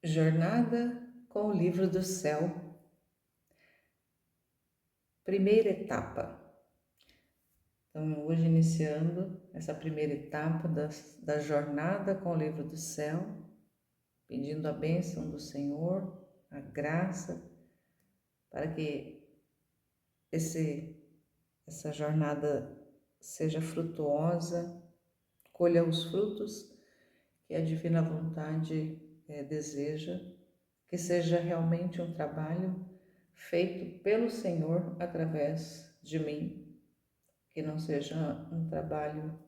Jornada com o livro do céu, primeira etapa. Então, hoje iniciando essa primeira etapa da jornada com o livro do céu, pedindo a bênção do Senhor, a graça, para que essa jornada seja frutuosa, colha os frutos que a divina vontade deseja, que seja realmente um trabalho feito pelo Senhor através de mim, que não seja um trabalho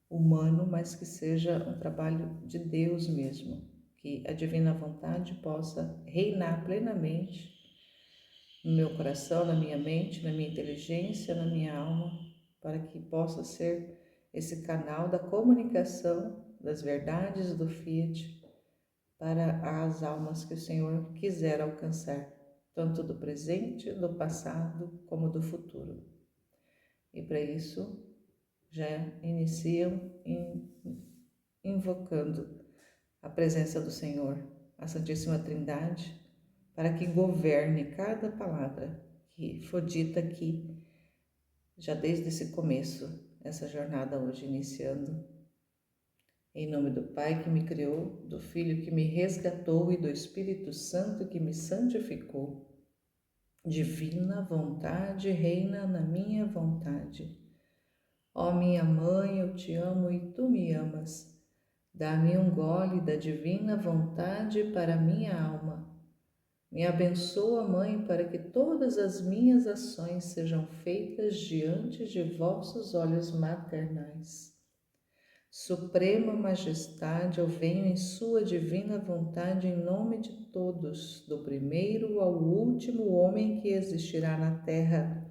humano, mas que seja um trabalho de Deus mesmo, que a divina vontade possa reinar plenamente no meu coração, na minha mente, na minha inteligência, na minha alma, para que possa ser esse canal da comunicação das verdades do Fiat para as almas que o Senhor quiser alcançar, tanto do presente, do passado, como do futuro. E para isso, já iniciam invocando a presença do Senhor, a Santíssima Trindade, para que governe cada palavra que for dita aqui, já desde esse começo, essa jornada hoje iniciando. Em nome do Pai que me criou, do Filho que me resgatou e do Espírito Santo que me santificou. Divina vontade reina na minha vontade. Ó minha mãe, eu te amo e tu me amas. Dá-me um gole da divina vontade para minha alma. Me abençoa, Mãe, para que todas as minhas ações sejam feitas diante de vossos olhos maternais. Suprema Majestade, eu venho em sua divina vontade em nome de todos, do primeiro ao último homem que existirá na terra,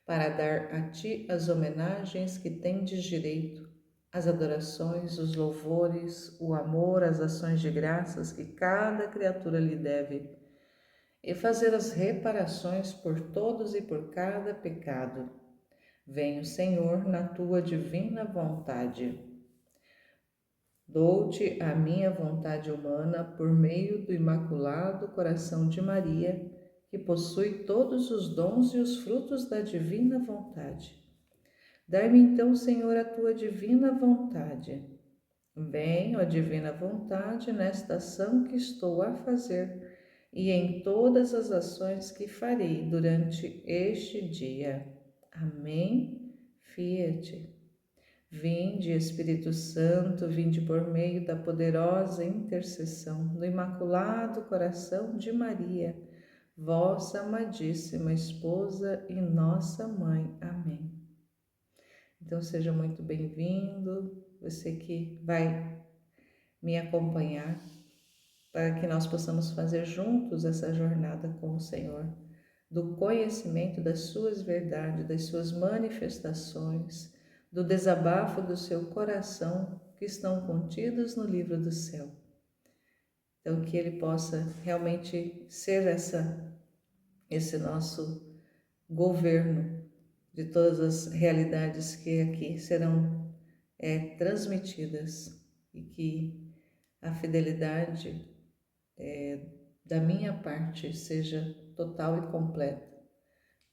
para dar a ti as homenagens que tendes direito, as adorações, os louvores, o amor, as ações de graças que cada criatura lhe deve, e fazer as reparações por todos e por cada pecado. Venho, Senhor, na tua divina vontade. Dou-te a minha vontade humana por meio do Imaculado Coração de Maria, que possui todos os dons e os frutos da divina vontade. Dai-me então, Senhor, a tua divina vontade. Vem, ó divina vontade, nesta ação que estou a fazer e em todas as ações que farei durante este dia. Amém. Fiat. Vinde, Espírito Santo, vinde por meio da poderosa intercessão do Imaculado Coração de Maria, vossa amadíssima esposa e nossa mãe. Amém. Então seja muito bem-vindo, você que vai me acompanhar, para que nós possamos fazer juntos essa jornada com o Senhor, do conhecimento das suas verdades, das suas manifestações, do desabafo do seu coração, que estão contidos no livro do céu. Então, que ele possa realmente ser esse nosso governo de todas as realidades que aqui serão transmitidas, e que a fidelidade da minha parte seja total e completa.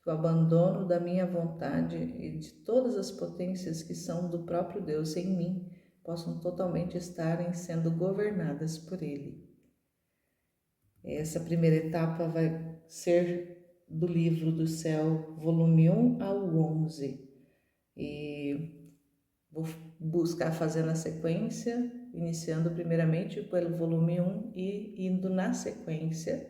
Que o abandono da minha vontade e de todas as potências que são do próprio Deus em mim possam totalmente estarem sendo governadas por Ele. Essa primeira etapa vai ser do livro do céu, volume 1 ao 11. E vou buscar fazer na sequência, iniciando primeiramente pelo volume 1 e indo na sequência,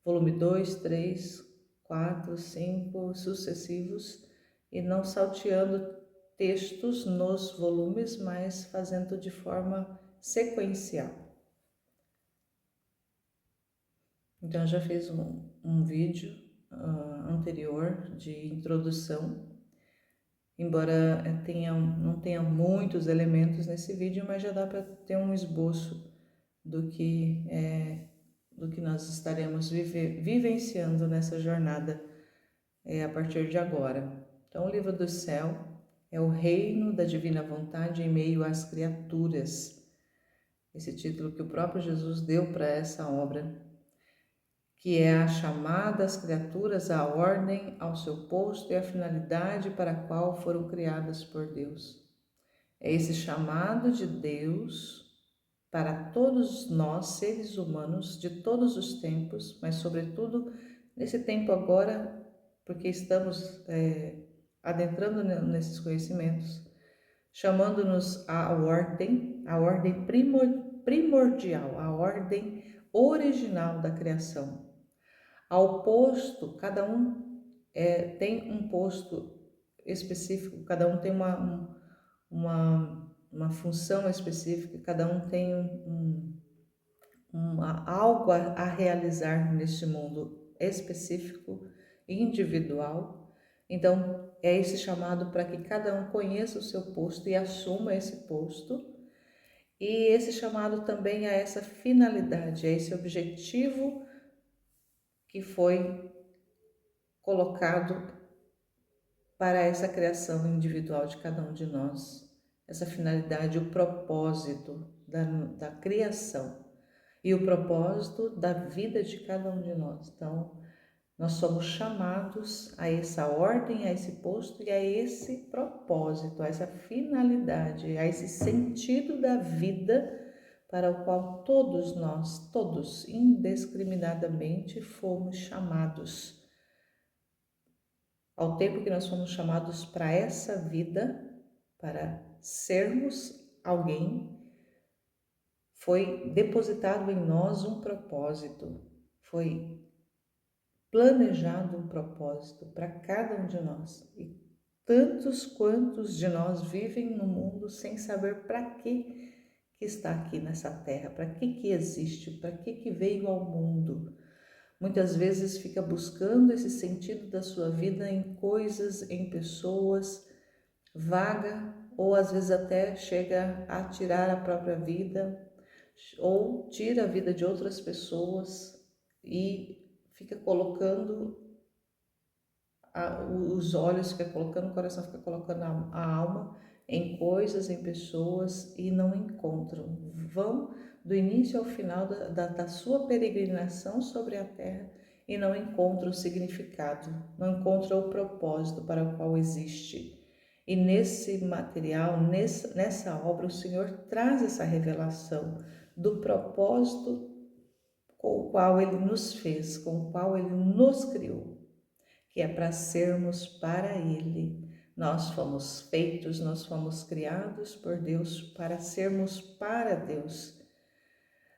volume 2, 3, 4, 5 sucessivos, e não salteando textos nos volumes, mas fazendo de forma sequencial. Então, eu já fiz um vídeo anterior de introdução, embora não tenha muitos elementos nesse vídeo, mas já dá para ter um esboço do que nós estaremos vivenciando nessa jornada a partir de agora. Então, o livro do céu é o reino da divina vontade em meio às criaturas. esse título que o próprio Jesus deu para essa obra, que é a chamada às criaturas à ordem, ao seu posto e à finalidade para a qual foram criadas por Deus. É esse chamado de Deus para todos nós, seres humanos de todos os tempos, mas sobretudo nesse tempo agora, porque estamos adentrando nesses conhecimentos, chamando-nos à ordem primordial, a ordem original da criação. Ao posto, cada um tem um posto específico, cada um tem uma função específica, cada um tem algo a realizar neste mundo específico, individual. Então, é esse chamado para que cada um conheça o seu posto e assuma esse posto, e esse chamado também a essa finalidade, a esse objetivo que foi colocado para essa criação individual de cada um de nós, essa finalidade, o propósito da criação e o propósito da vida de cada um de nós. Então, nós somos chamados a essa ordem, a esse posto e a esse propósito, a essa finalidade, a esse sentido da vida para o qual todos nós, todos indiscriminadamente, fomos chamados. Ao tempo que nós fomos chamados para essa vida, para sermos alguém, foi depositado em nós um propósito, foi planejado um propósito para cada um de nós. E tantos quantos de nós vivem no mundo sem saber para que está aqui nessa terra, para que existe, para que veio ao mundo. Muitas vezes fica buscando esse sentido da sua vida em coisas, em pessoas, vaga, ou às vezes até chega a tirar a própria vida, ou tira a vida de outras pessoas e fica colocando os olhos, fica colocando o coração, fica colocando a alma em coisas, em pessoas e não encontram. Vão do início ao final da sua peregrinação sobre a terra e não encontram o significado, não encontram o propósito para o qual existe. E nesse material, nessa obra, o Senhor traz essa revelação do propósito com o qual Ele nos fez, com o qual Ele nos criou, que é para sermos para Ele. Nós fomos feitos, nós fomos criados por Deus para sermos para Deus.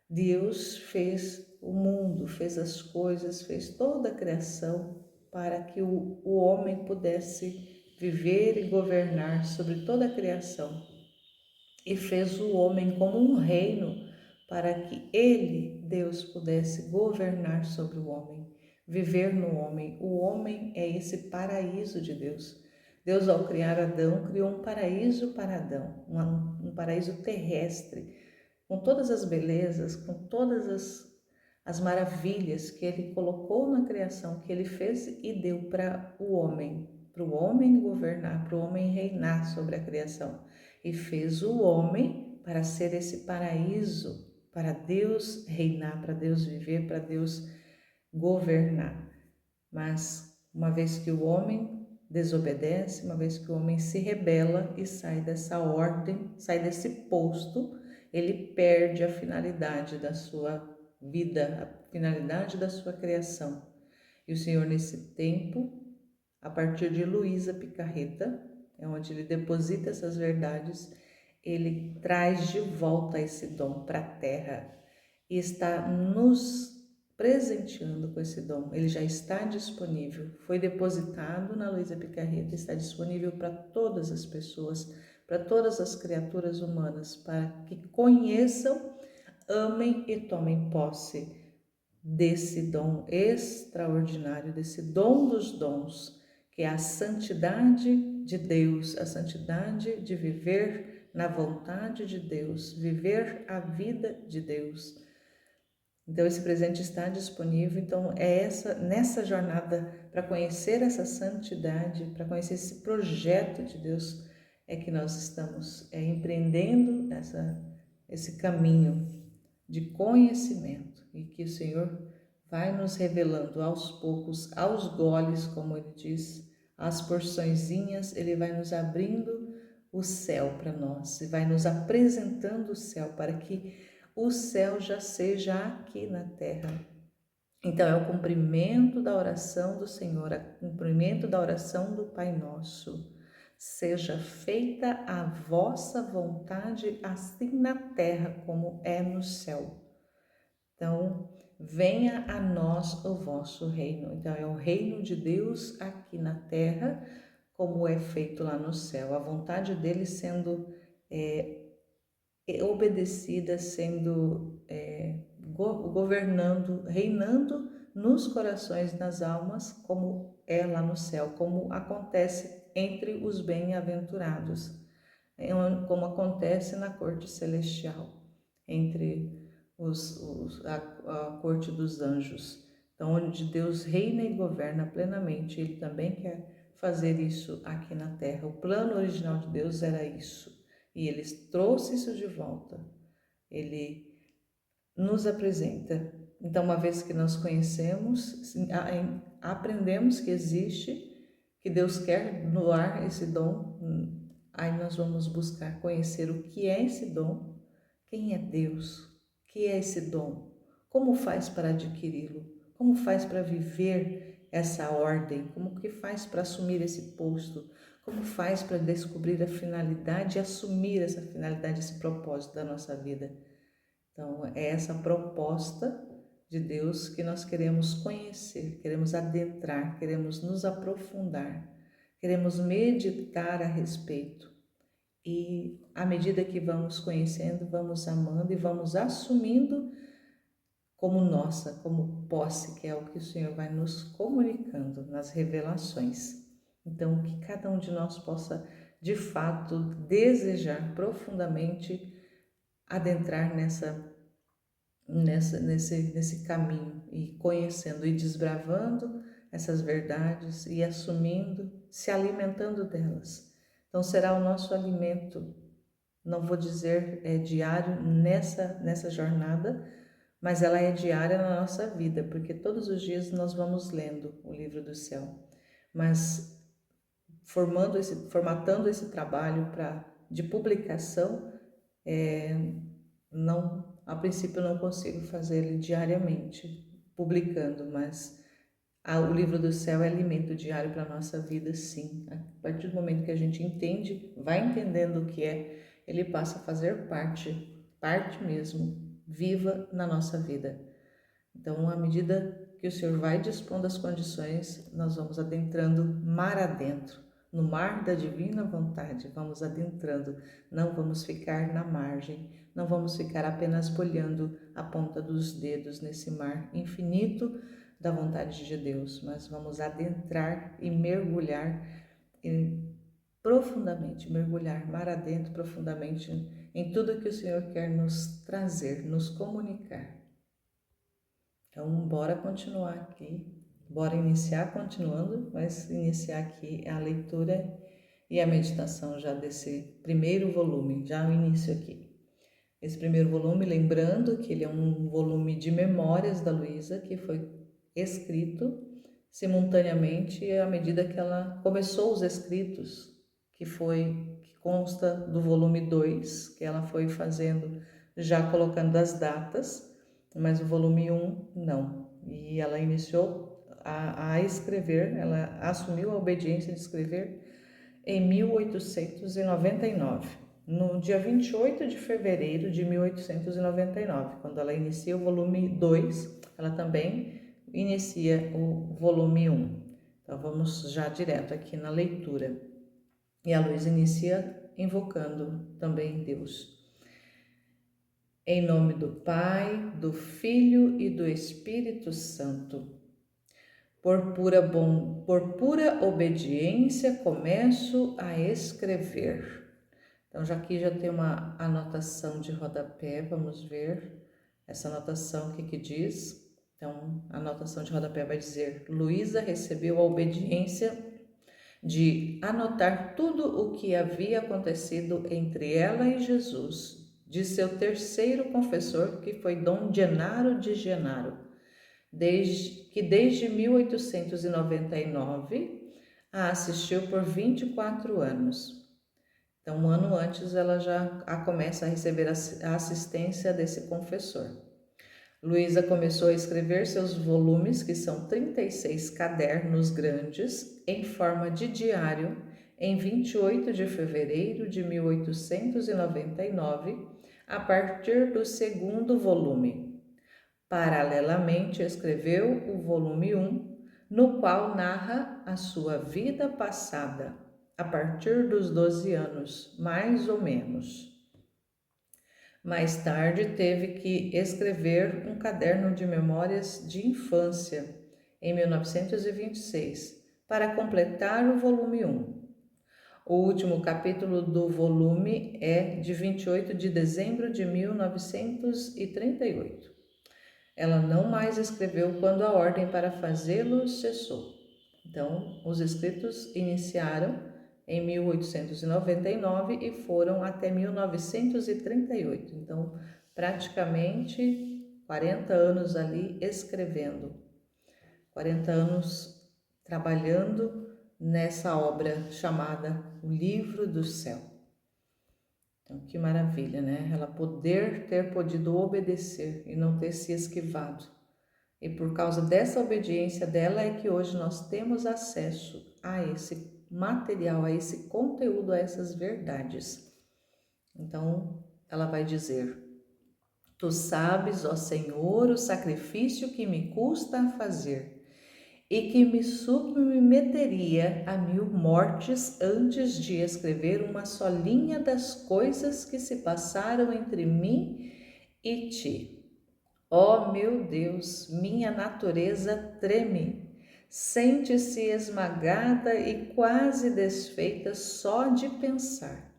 Deus fez o mundo, fez as coisas, fez toda a criação para que o homem pudesse viver e governar sobre toda a criação. E fez o homem como um reino para que ele, Deus, pudesse governar sobre o homem, viver no homem. O homem é esse paraíso de Deus. Deus, ao criar Adão, criou um paraíso para Adão, um paraíso terrestre, com todas as belezas, com todas as maravilhas que Ele colocou na criação, que Ele fez e deu para o homem governar, para o homem reinar sobre a criação. E fez o homem para ser esse paraíso, para Deus reinar, para Deus viver, para Deus governar. Mas uma vez que o homem desobedece, uma vez que o homem se rebela e sai dessa ordem, sai desse posto, ele perde a finalidade da sua vida, a finalidade da sua criação. E o Senhor, nesse tempo, a partir de Luísa Picarreta, é onde ele deposita essas verdades, ele traz de volta esse dom para a terra e está nos presenteando com esse dom. Ele já está disponível, foi depositado na Luísa Picarreta, está disponível para todas as pessoas, para todas as criaturas humanas, para que conheçam, amem e tomem posse desse dom extraordinário, desse dom dos dons, que é a santidade de Deus, a santidade de viver na vontade de Deus, viver a vida de Deus. Então esse presente está disponível, então é nessa jornada para conhecer essa santidade, para conhecer esse projeto de Deus, é que nós estamos empreendendo esse caminho de conhecimento e que o Senhor vai nos revelando aos poucos, aos goles, como ele diz, as porçõezinhas, ele vai nos abrindo o céu para nós e vai nos apresentando o céu para que o céu já seja aqui na terra. Então é o cumprimento da oração do Senhor, é o cumprimento da oração do Pai Nosso. Seja feita a vossa vontade, assim na terra como é no céu. Então, venha a nós o vosso reino. Então, é o reino de Deus aqui na terra, como é feito lá no céu. A vontade dele sendo obedecida, sendo governando, reinando nos corações, nas almas, como é lá no céu, como acontece entre os bem-aventurados, como acontece na corte celestial, entre a corte dos anjos. Então, onde Deus reina e governa plenamente, Ele também quer fazer isso aqui na terra. O plano original de Deus era isso, e Ele trouxe isso de volta. Ele nos apresenta. Então, uma vez que nós conhecemos, aprendemos que existe, que Deus quer doar esse dom, aí nós vamos buscar conhecer o que é esse dom, quem é Deus, o que é esse dom, como faz para adquiri-lo, como faz para viver essa ordem, como que faz para assumir esse posto, como faz para descobrir a finalidade e assumir essa finalidade, esse propósito da nossa vida. Então, é essa proposta de Deus que nós queremos conhecer, queremos adentrar, queremos nos aprofundar, queremos meditar a respeito. E à medida que vamos conhecendo, vamos amando e vamos assumindo como nossa, como posse, que é o que o Senhor vai nos comunicando nas revelações. Então, que cada um de nós possa, de fato, desejar profundamente adentrar nesse caminho e conhecendo e desbravando essas verdades e assumindo, se alimentando delas. Então será o nosso alimento, não vou dizer diário nessa jornada, mas ela é diária na nossa vida, porque todos os dias nós vamos lendo o livro do céu, mas formatando esse trabalho de publicação, não, a princípio eu não consigo fazer ele diariamente, publicando, mas o livro do céu é alimento diário para a nossa vida, sim. A partir do momento que a gente entende, vai entendendo o que é, ele passa a fazer parte mesmo, viva na nossa vida. Então, à medida que o Senhor vai dispondo as condições, nós vamos adentrando mar adentro, no mar da divina vontade, vamos adentrando, não vamos ficar na margem, não vamos ficar apenas olhando a ponta dos dedos nesse mar infinito da vontade de Deus, mas vamos adentrar e mergulhar profundamente, mergulhar mar adentro profundamente em tudo que o Senhor quer nos trazer, nos comunicar. Então, bora continuar aqui, bora iniciar continuando, mas iniciar aqui a leitura e a meditação já desse primeiro volume, já o início aqui. Esse primeiro volume, lembrando que ele é um volume de memórias da Luísa, que foi escrito simultaneamente à medida que ela começou os escritos, que consta do volume 2, que ela foi fazendo, já colocando as datas, mas o volume 1 não. E ela iniciou a escrever, ela assumiu a obediência de escrever em 1899. No dia 28 de fevereiro de 1899, quando ela inicia o volume 2, ela também inicia o volume 1. Então vamos já direto aqui na leitura. E a Luísa inicia invocando também Deus. Em nome do Pai, do Filho e do Espírito Santo. Por pura obediência começo a escrever. Então, aqui já tem uma anotação de rodapé, vamos ver essa anotação, o que diz. Então, a anotação de rodapé vai dizer: Luísa recebeu a obediência de anotar tudo o que havia acontecido entre ela e Jesus, de seu terceiro confessor, que foi Dom Genaro de Genaro, desde 1899 a assistiu por 24 anos. Então, um ano antes, ela já começa a receber a assistência desse confessor. Luísa começou a escrever seus volumes, que são 36 cadernos grandes, em forma de diário, em 28 de fevereiro de 1899, a partir do segundo volume. Paralelamente, escreveu o volume 1, no qual narra a sua vida passada, a partir dos 12 anos, mais ou menos. Mais tarde, teve que escrever um caderno de memórias de infância, em 1926, para completar o volume 1. O último capítulo do volume é de 28 de dezembro de 1938. Ela não mais escreveu quando a ordem para fazê-lo cessou. Então, os escritos iniciaram em 1899 e foram até 1938. Então, praticamente 40 anos ali escrevendo, 40 anos trabalhando nessa obra chamada O Livro do Céu. Então, que maravilha, né? Ela ter podido obedecer e não ter se esquivado. E por causa dessa obediência dela é que hoje nós temos acesso a esse material, a esse conteúdo, a essas verdades. Então, ela vai dizer: Tu sabes, ó Senhor, o sacrifício que me custa a fazer, e que me submeteria a 1000 mortes antes de escrever uma só linha das coisas que se passaram entre mim e ti. Ó meu Deus, minha natureza treme, sente-se esmagada e quase desfeita só de pensar.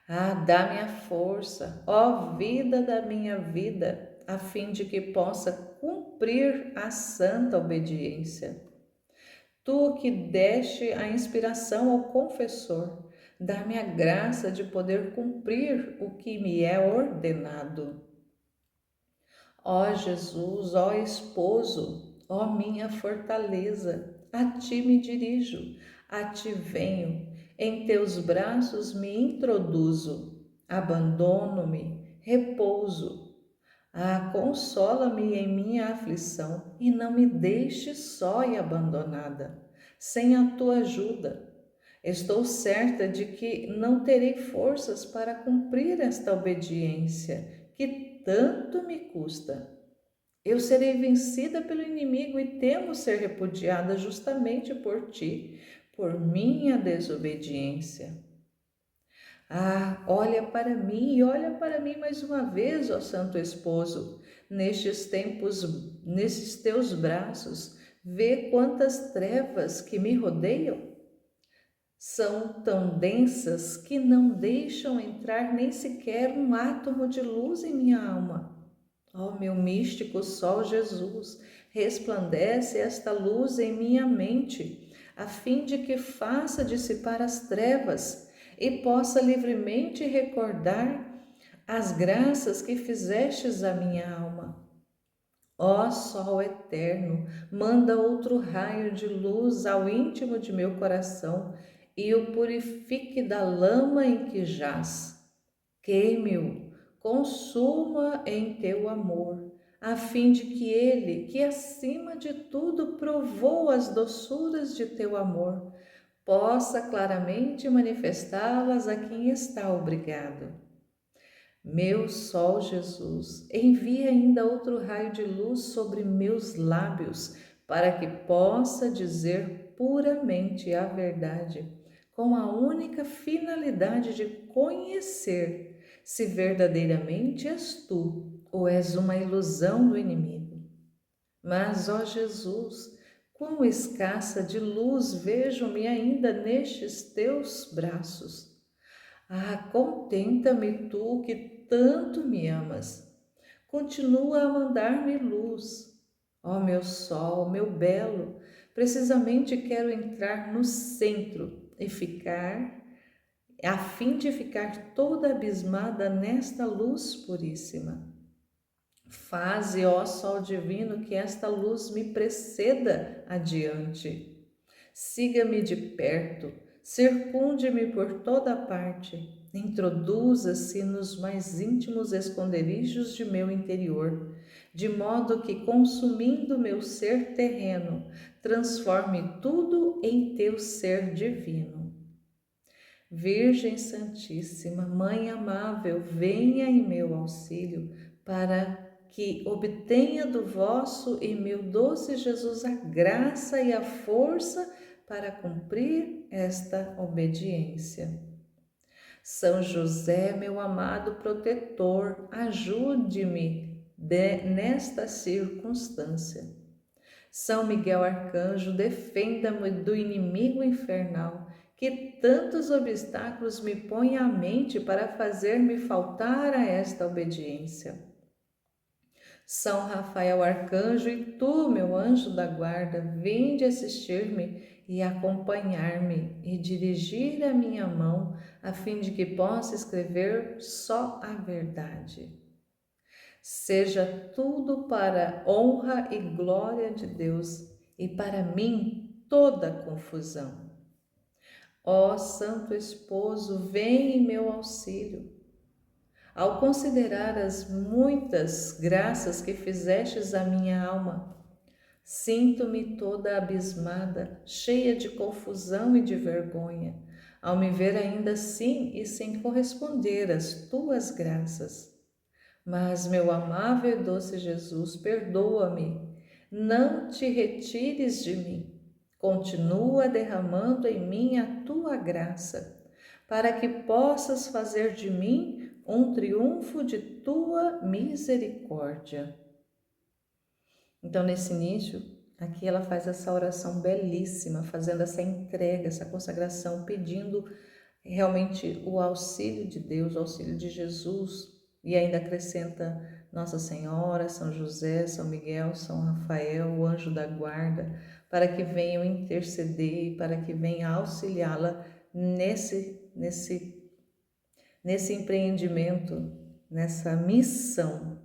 Ah, dá-me a força, ó vida da minha vida, a fim de que possa cumprir a santa obediência. Tu que deste a inspiração ao confessor, dá-me a graça de poder cumprir o que me é ordenado. Ó Jesus, ó esposo, ó minha fortaleza, a ti me dirijo, a ti venho, em teus braços me introduzo, abandono-me, repouso. Ah, consola-me em minha aflição e não me deixes só e abandonada, sem a tua ajuda. Estou certa de que não terei forças para cumprir esta obediência que tanto me custa. Eu serei vencida pelo inimigo e temo ser repudiada justamente por ti, por minha desobediência. Ah, olha para mim e olha para mim mais uma vez, ó Santo Esposo, nestes tempos, nesses teus braços, vê quantas trevas que me rodeiam. São tão densas que não deixam entrar nem sequer um átomo de luz em minha alma. Ó meu místico Sol Jesus, resplandece esta luz em minha mente, a fim de que faça dissipar as trevas e possa livremente recordar as graças que fizestes à minha alma. Ó Sol eterno, manda outro raio de luz ao íntimo de meu coração e o purifique da lama em que jaz. Queime-o, consuma em teu amor, a fim de que ele, que acima de tudo provou as doçuras de teu amor, possa claramente manifestá-las a quem está obrigado. Meu Sol Jesus, envia ainda outro raio de luz sobre meus lábios, para que possa dizer puramente a verdade, com a única finalidade de conhecer se verdadeiramente és tu ou és uma ilusão do inimigo. Mas, ó Jesus, quão escassa de luz vejo-me ainda nestes teus braços. Ah, contenta-me tu que tanto me amas. Continua a mandar-me luz. Ó meu sol, meu belo, precisamente quero entrar no centro e ficar a fim de ficar toda abismada nesta luz puríssima. Faze, ó Sol Divino, que esta luz me preceda adiante. Siga-me de perto, circunde-me por toda parte, introduza-se nos mais íntimos esconderijos de meu interior, de modo que, consumindo meu ser terreno, transforme tudo em teu ser divino. Virgem Santíssima, Mãe amável, venha em meu auxílio, para que obtenha do vosso e meu doce Jesus a graça e a força para cumprir esta obediência. São José, meu amado protetor, ajude-me nesta circunstância. São Miguel Arcanjo, defenda-me do inimigo infernal, que tantos obstáculos me põe à mente para fazer-me faltar a esta obediência. São Rafael Arcanjo e tu, meu anjo da guarda, vinde assistir-me e acompanhar-me e dirigir a minha mão, a fim de que possa escrever só a verdade. Seja tudo para honra e glória de Deus e para mim toda confusão. Ó Santo Esposo, vem em meu auxílio. Ao considerar as muitas graças que fizestes à minha alma, sinto-me toda abismada, cheia de confusão e de vergonha, ao me ver ainda assim e sem corresponder às tuas graças. Mas, meu amável e doce Jesus, perdoa-me, não te retires de mim, continua derramando em mim a tua graça, para que possas fazer de mim um triunfo de tua misericórdia. Então, nesse início, aqui ela faz essa oração belíssima, fazendo essa entrega, essa consagração, pedindo realmente o auxílio de Deus, o auxílio de Jesus, e ainda acrescenta Nossa Senhora, São José, São Miguel, São Rafael, o anjo da guarda, para que venham interceder e para que venham auxiliá-la nesse empreendimento, nessa missão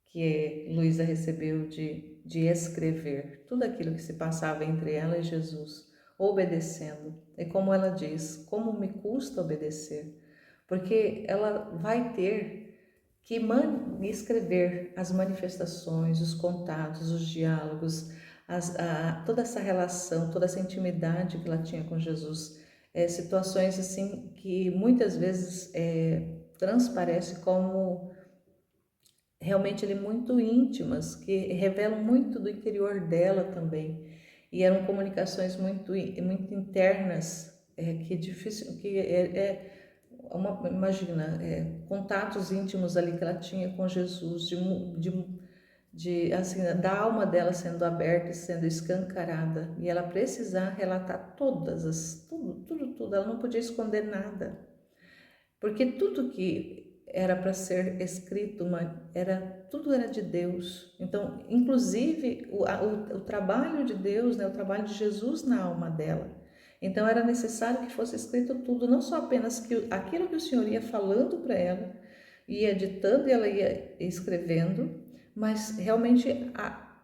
que Luísa recebeu de escrever tudo aquilo que se passava entre ela e Jesus, obedecendo. E como ela diz, como me custa obedecer, porque ela vai ter que escrever as manifestações, os contatos, os diálogos, toda essa relação, toda essa intimidade que ela tinha com Jesus, situações assim que muitas vezes transparece como realmente muito íntimas, que revelam muito do interior dela também. E eram comunicações muito internas, que é difícil, imagina, contatos íntimos ali que ela tinha com Jesus, assim, da alma dela sendo aberta e sendo escancarada, e ela precisar relatar tudo, ela não podia esconder nada, porque tudo que era para ser escrito, tudo era de Deus. Então, inclusive o trabalho de Deus, né, o trabalho de Jesus na alma dela. Então, era necessário que fosse escrito tudo, não só apenas aquilo que o Senhor ia falando para ela, ia ditando e ela ia escrevendo, mas realmente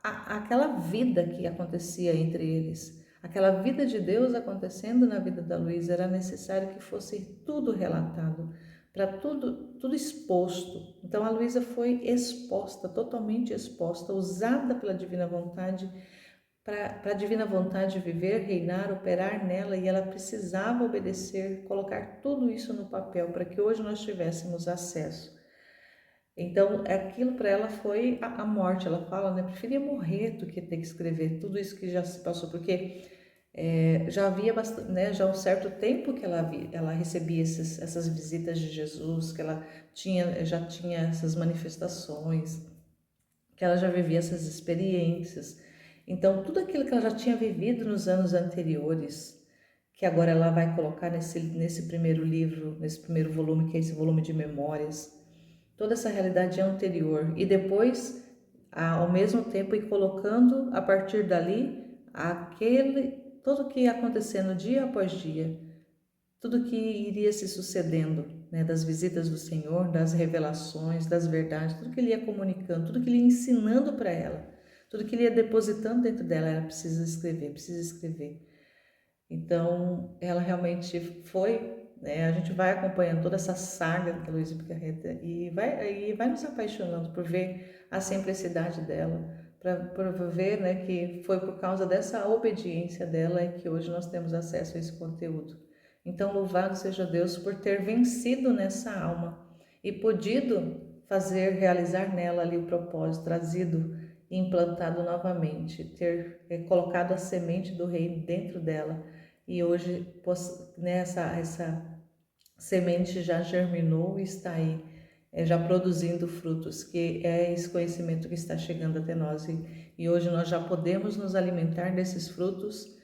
aquela vida que acontecia entre eles, aquela vida de Deus acontecendo na vida da Luísa, era necessário que fosse tudo relatado, para tudo exposto. Então a Luísa foi exposta, totalmente exposta, usada pela divina vontade, para a divina vontade viver, reinar, operar nela, e ela precisava obedecer, colocar tudo isso no papel para que hoje nós tivéssemos acesso. Então, aquilo para ela foi a morte. Ela fala, né? Preferia morrer do que ter que escrever tudo isso que já se passou, porque já havia bastante, né, já um certo tempo que ela recebia essas visitas de Jesus, que ela já tinha essas manifestações, que ela já vivia essas experiências. Então, tudo aquilo que ela já tinha vivido nos anos anteriores, que agora ela vai colocar nesse primeiro livro, nesse primeiro volume, que é esse volume de memórias, toda essa realidade anterior, e depois, ao mesmo tempo, ir colocando a partir dali tudo que ia acontecendo dia após dia, tudo que iria se sucedendo, né, das visitas do Senhor, das revelações, das verdades, tudo que Ele ia comunicando, tudo que Ele ia ensinando para ela, tudo que Ele ia depositando dentro dela, ela precisa escrever, precisa escrever. Então, ela realmente foi, né, a gente vai acompanhando toda essa saga da Luísa Picarreta e vai nos apaixonando por ver a simplicidade dela, para ver, né, que foi por causa dessa obediência dela que hoje nós temos acesso a esse conteúdo. Então, louvado seja Deus por ter vencido nessa alma e podido realizar nela ali o propósito, trazido e implantado novamente, ter colocado a semente do reino dentro dela. E hoje, essa semente já germinou e está aí, já produzindo frutos, que é esse conhecimento que está chegando até nós. E hoje nós já podemos nos alimentar desses frutos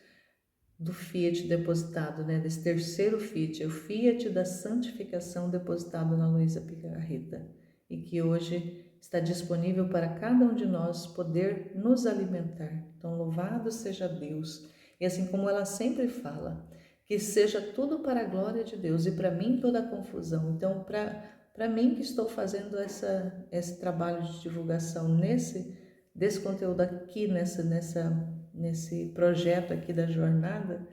do Fiat depositado, né? Desse terceiro Fiat, o Fiat da santificação depositado na Luísa Picarreta. E que hoje está disponível para cada um de nós poder nos alimentar. Então, louvado seja Deus. E assim como ela sempre fala, que seja tudo para a glória de Deus e para mim toda a confusão. Então, para mim que estou fazendo esse trabalho de divulgação desse conteúdo aqui, nesse projeto aqui da jornada,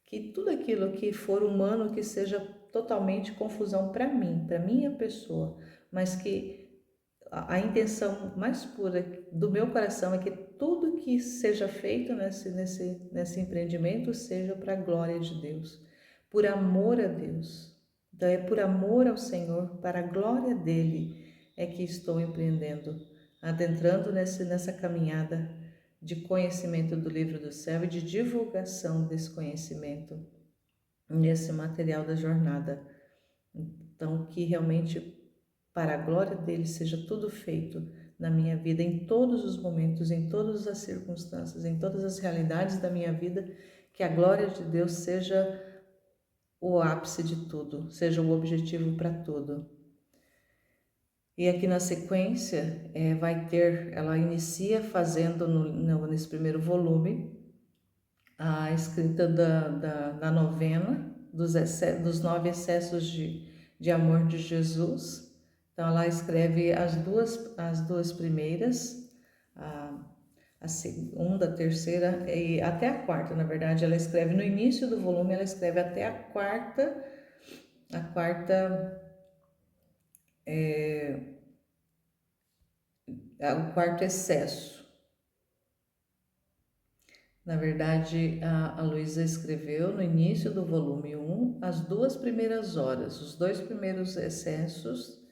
que tudo aquilo que for humano que seja totalmente confusão para mim, para minha pessoa, mas que a intenção mais pura do meu coração é que tudo que seja feito nesse empreendimento seja para a glória de Deus, por amor a Deus. Então é por amor ao Senhor, para a glória dele é que estou empreendendo, adentrando nessa caminhada de conhecimento do livro do céu e de divulgação desse conhecimento nesse material da jornada. Então, que realmente para a glória dele seja tudo feito na minha vida, em todos os momentos, em todas as circunstâncias, em todas as realidades da minha vida, que a glória de Deus seja o ápice de tudo, seja o objetivo para tudo. E aqui na sequência ela inicia fazendo nesse primeiro volume a escrita da novena dos 9 excessos de amor de Jesus. Então ela escreve as duas primeiras, a segunda, a terceira e até a quarta, na verdade. Ela escreve no início do volume, ela escreve até a quarta o quarto excesso. Na verdade, a Luísa escreveu no início do volume 1 as 2 primeiras horas, os 2 primeiros excessos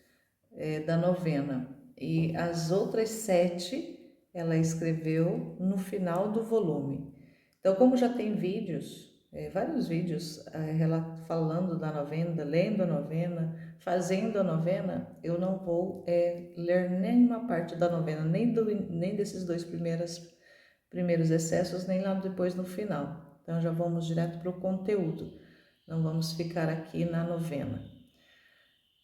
da novena, e as outras 7 ela escreveu no final do volume. Então, como já tem vídeos, vários vídeos falando da novena, lendo a novena, fazendo a novena, eu não vou ler nenhuma parte da novena, nem desses 2 primeiros excessos, nem lá depois no final. Então já vamos direto para o conteúdo, não vamos ficar aqui na novena.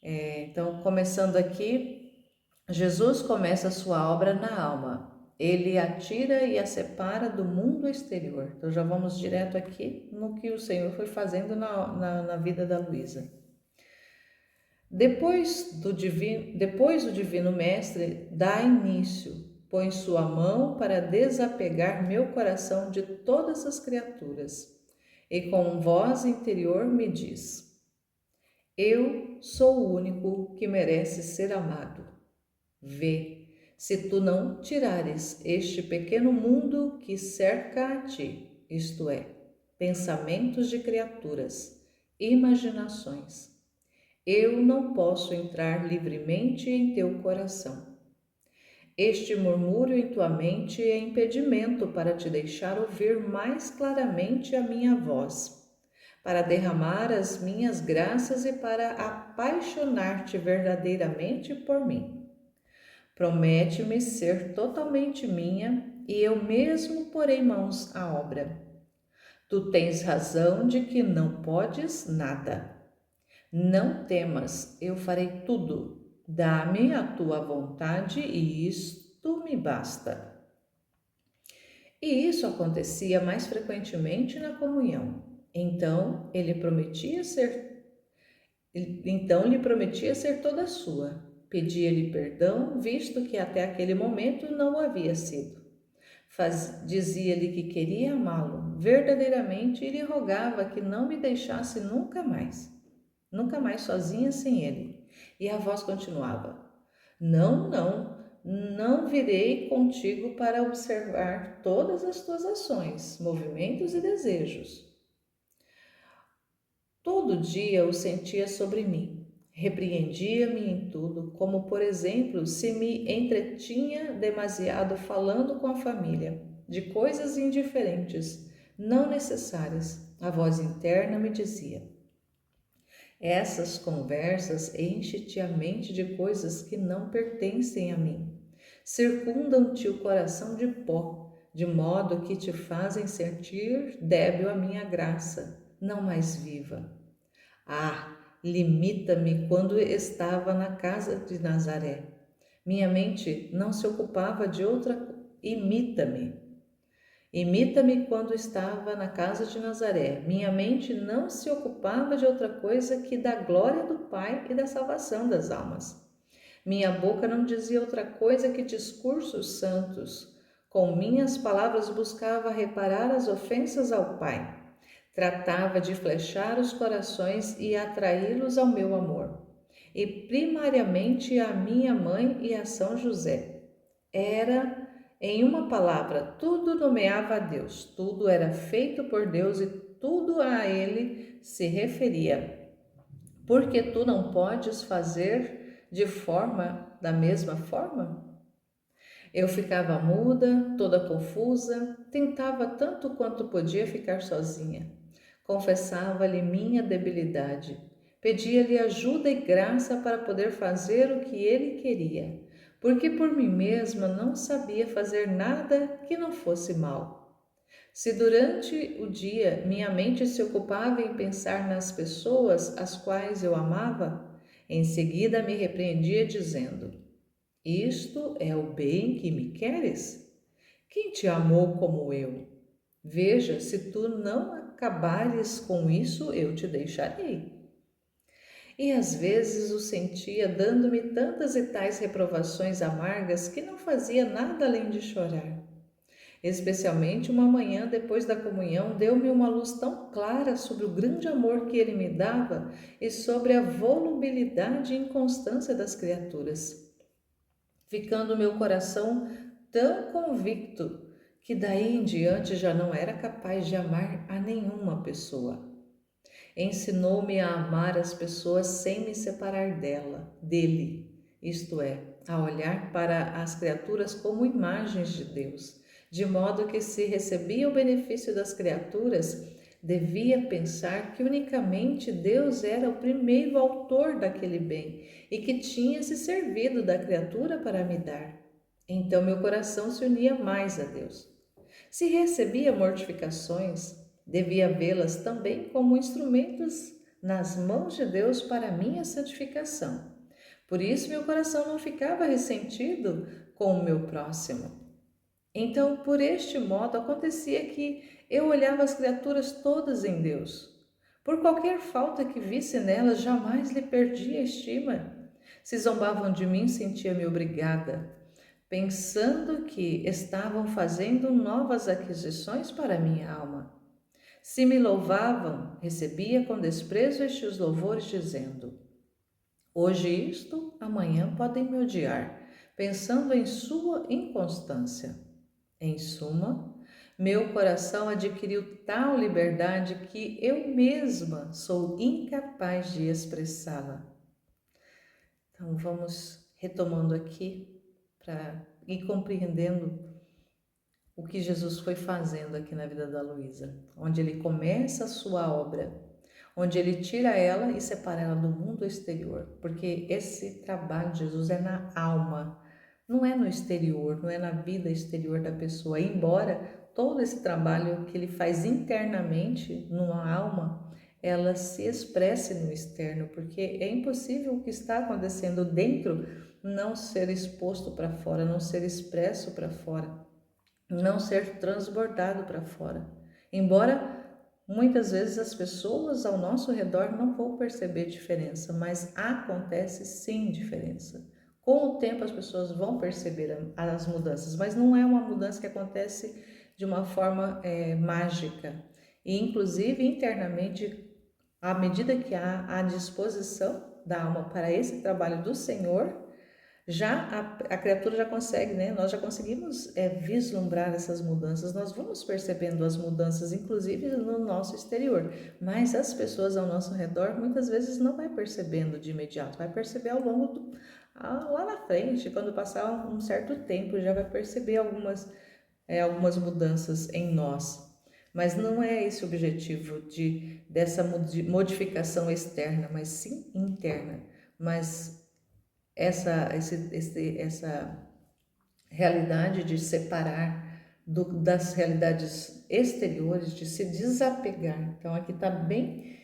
Então, começando aqui, Jesus começa a sua obra na alma. Ele a tira e a separa do mundo exterior. Então já vamos direto aqui no que o Senhor foi fazendo na vida da Luísa. Depois o Divino Mestre dá início, põe sua mão para desapegar meu coração de todas as criaturas, e com voz interior me diz: eu sou o único que merece ser amado. Vê, se tu não tirares este pequeno mundo que cerca a ti, isto é, pensamentos de criaturas, imaginações, eu não posso entrar livremente em teu coração. Este murmúrio em tua mente é impedimento para te deixar ouvir mais claramente a minha voz, para derramar as minhas graças e para apaixonar-te verdadeiramente por mim. Promete-me ser totalmente minha e eu mesmo porei mãos à obra. Tu tens razão de que não podes nada. Não temas, eu farei tudo. Dá-me a tua vontade e isto me basta. E isso acontecia mais frequentemente na comunhão. Então lhe prometia ser toda sua. Pedia-lhe perdão, visto que até aquele momento não o havia sido. Dizia-lhe que queria amá-lo verdadeiramente e lhe rogava que não me deixasse nunca mais sozinha sem ele. E a voz continuava: Não, não, não virei contigo para observar todas as tuas ações, movimentos e desejos. Todo dia o sentia sobre mim. Repreendia-me em tudo, como por exemplo, se me entretinha demasiado falando com a família, de coisas indiferentes, não necessárias. A voz interna me dizia: Essas conversas enchem-te a mente de coisas que não pertencem a mim. Circundam-te o coração de pó, de modo que te fazem sentir débil a minha graça, não mais viva. Ah, limita-me quando estava na casa de Nazaré. Minha mente não se ocupava de outra. Imita-me. Imita-me quando estava na casa de Nazaré. Minha mente não se ocupava de outra coisa que da glória do Pai e da salvação das almas. Minha boca não dizia outra coisa que discursos santos. Com minhas palavras buscava reparar as ofensas ao Pai. Tratava de flechar os corações e atraí-los ao meu amor. E primariamente a minha mãe e a São José. Era, em uma palavra, tudo nomeava a Deus, tudo era feito por Deus e tudo a Ele se referia. Porque tu não podes fazer da mesma forma? Eu ficava muda, toda confusa, tentava tanto quanto podia ficar sozinha. Confessava-lhe minha debilidade, pedia-lhe ajuda e graça para poder fazer o que ele queria, porque por mim mesma não sabia fazer nada que não fosse mal. Se durante o dia minha mente se ocupava em pensar nas pessoas as quais eu amava, em seguida me repreendia dizendo: Isto é o bem que me queres? Quem te amou como eu? Veja, se tu não acabares com isso, eu te deixarei. E às vezes o sentia dando-me tantas e tais reprovações amargas que não fazia nada além de chorar. Especialmente uma manhã depois da comunhão, deu-me uma luz tão clara sobre o grande amor que ele me dava e sobre a volubilidade e inconstância das criaturas, ficando meu coração tão convicto que daí em diante já não era capaz de amar a nenhuma pessoa. Ensinou-me a amar as pessoas sem me separar dele, isto é, a olhar para as criaturas como imagens de Deus, de modo que se recebia o benefício das criaturas, devia pensar que unicamente Deus era o primeiro autor daquele bem e que tinha se servido da criatura para me dar. Então meu coração se unia mais a Deus. Se recebia mortificações, devia vê-las também como instrumentos nas mãos de Deus para a minha santificação. Por isso meu coração não ficava ressentido com o meu próximo. Então, por este modo, acontecia que eu olhava as criaturas todas em Deus. Por qualquer falta que visse nelas, jamais lhe perdia a estima. Se zombavam de mim, sentia-me obrigada, pensando que estavam fazendo novas aquisições para minha alma. Se me louvavam, recebia com desprezo estes louvores, dizendo: Hoje isto, amanhã podem me odiar, pensando em sua inconstância. Em suma, meu coração adquiriu tal liberdade que eu mesma sou incapaz de expressá-la. Então, vamos retomando aqui para ir compreendendo o que Jesus foi fazendo aqui na vida da Luísa, onde ele começa a sua obra, onde ele tira ela e separa ela do mundo exterior, porque esse trabalho de Jesus é na alma, não é no exterior, não é na vida exterior da pessoa, embora todo esse trabalho que ele faz internamente numa alma, ela se expresse no externo, porque é impossível o que está acontecendo dentro não ser exposto para fora, não ser expresso para fora, não ser transbordado para fora. Embora Muitas vezes as pessoas ao nosso redor não vão perceber diferença, mas acontece sim diferença. Com o tempo as pessoas vão perceber as mudanças, mas não é uma mudança que acontece de uma forma mágica. E inclusive internamente, à medida que há a disposição da alma para esse trabalho do Senhor, já a criatura já consegue, né? Nós já conseguimos vislumbrar essas mudanças, nós vamos percebendo as mudanças, inclusive no nosso exterior, mas as pessoas ao nosso redor muitas vezes não vai percebendo de imediato, vai perceber ao longo lá na frente, quando passar um certo tempo, já vai perceber algumas mudanças em nós. Mas não é esse o objetivo dessa modificação externa, mas sim interna. Mas essa realidade de separar das realidades exteriores, de se desapegar. Então, aqui está bem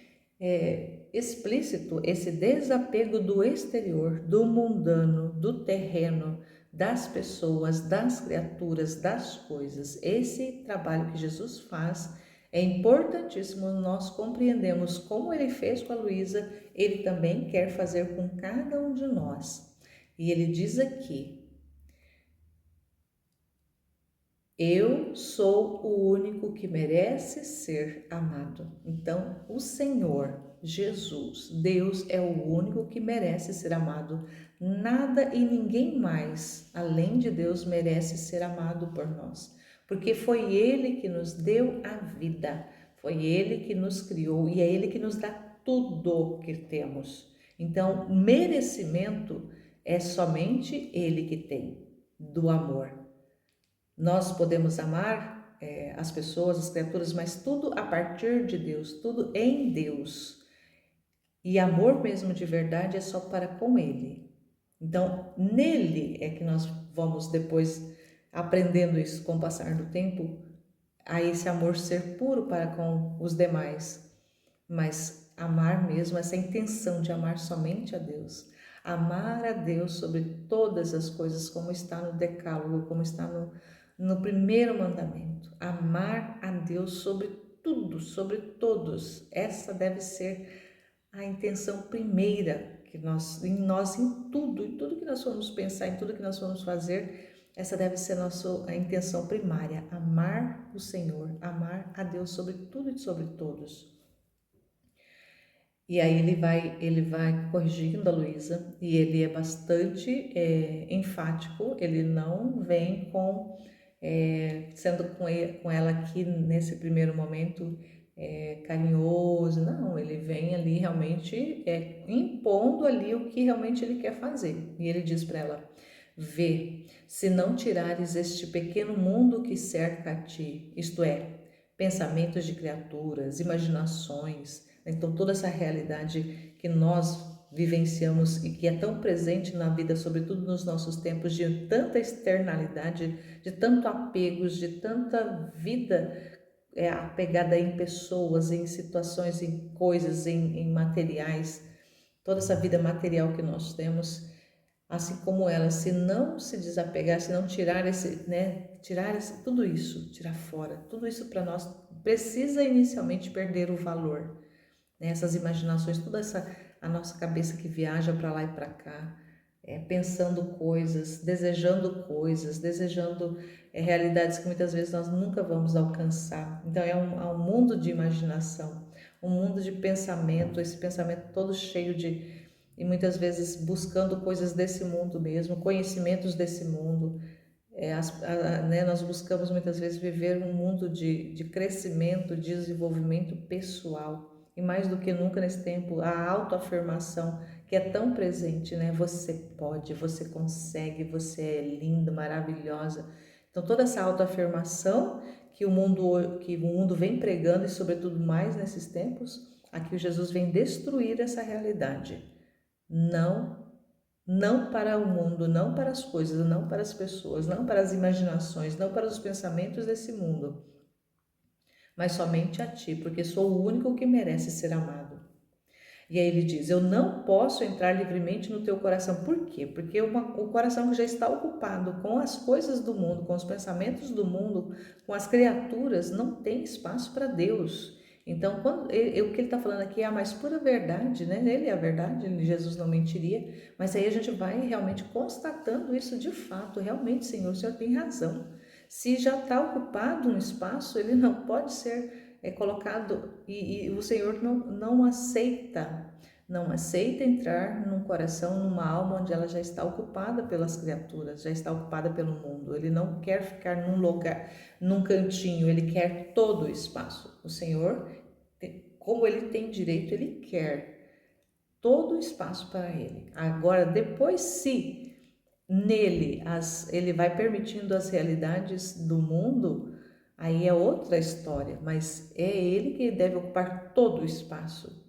explícito esse desapego do exterior, do mundano, do terreno, das pessoas, das criaturas, das coisas. Esse trabalho que Jesus faz é importantíssimo. Nós compreendemos como ele fez com a Luísa, ele também quer fazer com cada um de nós. E ele diz aqui: eu sou o único que merece ser amado. Então, o Senhor, Jesus, Deus é o único que merece ser amado. Nada e ninguém mais, além de Deus, merece ser amado por nós. Porque foi Ele que nos deu a vida, foi Ele que nos criou e é Ele que nos dá tudo que temos. Então, merecimento é somente Ele que tem do amor. Nós podemos amar as pessoas, as criaturas, mas tudo a partir de Deus, tudo em Deus. E amor mesmo de verdade é só para com Ele. Então, nele é que nós vamos depois aprendendo isso com o passar do tempo, a esse amor ser puro para com os demais. Mas amar mesmo, essa intenção de amar somente a Deus. Amar a Deus sobre todas as coisas, como está no Decálogo, como está no primeiro mandamento. Amar a Deus sobre tudo, sobre todos. Essa deve ser a intenção primeira que em tudo que nós formos pensar, em tudo que nós formos fazer, essa deve ser a intenção primária, amar o Senhor, amar a Deus sobre tudo e sobre todos. E aí ele vai corrigindo a Luísa e ele é bastante enfático, ele não vem sendo com ela aqui nesse primeiro momento carinhoso, não, ele vem ali realmente impondo ali o que realmente ele quer fazer. E ele diz para ela: vê, se não tirares este pequeno mundo que cerca a ti, isto é, pensamentos de criaturas, imaginações, então toda essa realidade que nós vivenciamos e que é tão presente na vida, sobretudo nos nossos tempos de tanta externalidade, de tanto apegos, de tanta vida apegada em pessoas, em situações, em coisas, em materiais, toda essa vida material que nós temos, assim como ela, se não se desapegar, se não tirar tudo isso, tirar fora, tudo isso para nós precisa inicialmente perder o valor, né? Essas imaginações, a nossa cabeça que viaja para lá e para cá, pensando coisas, desejando realidades que muitas vezes nós nunca vamos alcançar. Então é um mundo de imaginação, um mundo de pensamento, esse pensamento todo cheio e muitas vezes buscando coisas desse mundo mesmo, conhecimentos desse mundo. Nós buscamos muitas vezes viver um mundo de crescimento, de desenvolvimento pessoal. E mais do que nunca nesse tempo, a autoafirmação que é tão presente, né? Você pode, você consegue, você é linda, maravilhosa. Então toda essa autoafirmação que o mundo vem pregando e sobretudo mais nesses tempos, aqui o Jesus vem destruir essa realidade. Não para o mundo, não para as coisas, não para as pessoas, não para as imaginações, não para os pensamentos desse mundo, mas somente a ti, porque sou o único que merece ser amado. E aí ele diz: eu não posso entrar livremente no teu coração. Por quê? Porque o coração que já está ocupado com as coisas do mundo, com os pensamentos do mundo, com as criaturas, não tem espaço para Deus. Então, o que ele está falando aqui é a mais pura verdade, né? Ele é a verdade, Jesus não mentiria, mas aí a gente vai realmente constatando isso de fato. Realmente, Senhor, o Senhor tem razão. Se já está ocupado um espaço, ele não pode ser colocado, e o Senhor não aceita. Não aceita entrar num coração, numa alma onde ela já está ocupada pelas criaturas, já está ocupada pelo mundo. Ele não quer ficar num lugar, num cantinho, ele quer todo o espaço. O Senhor, como ele tem direito, ele quer todo o espaço para ele. Agora, depois, se nele ele vai permitindo as realidades do mundo, aí é outra história, mas é ele que deve ocupar todo o espaço.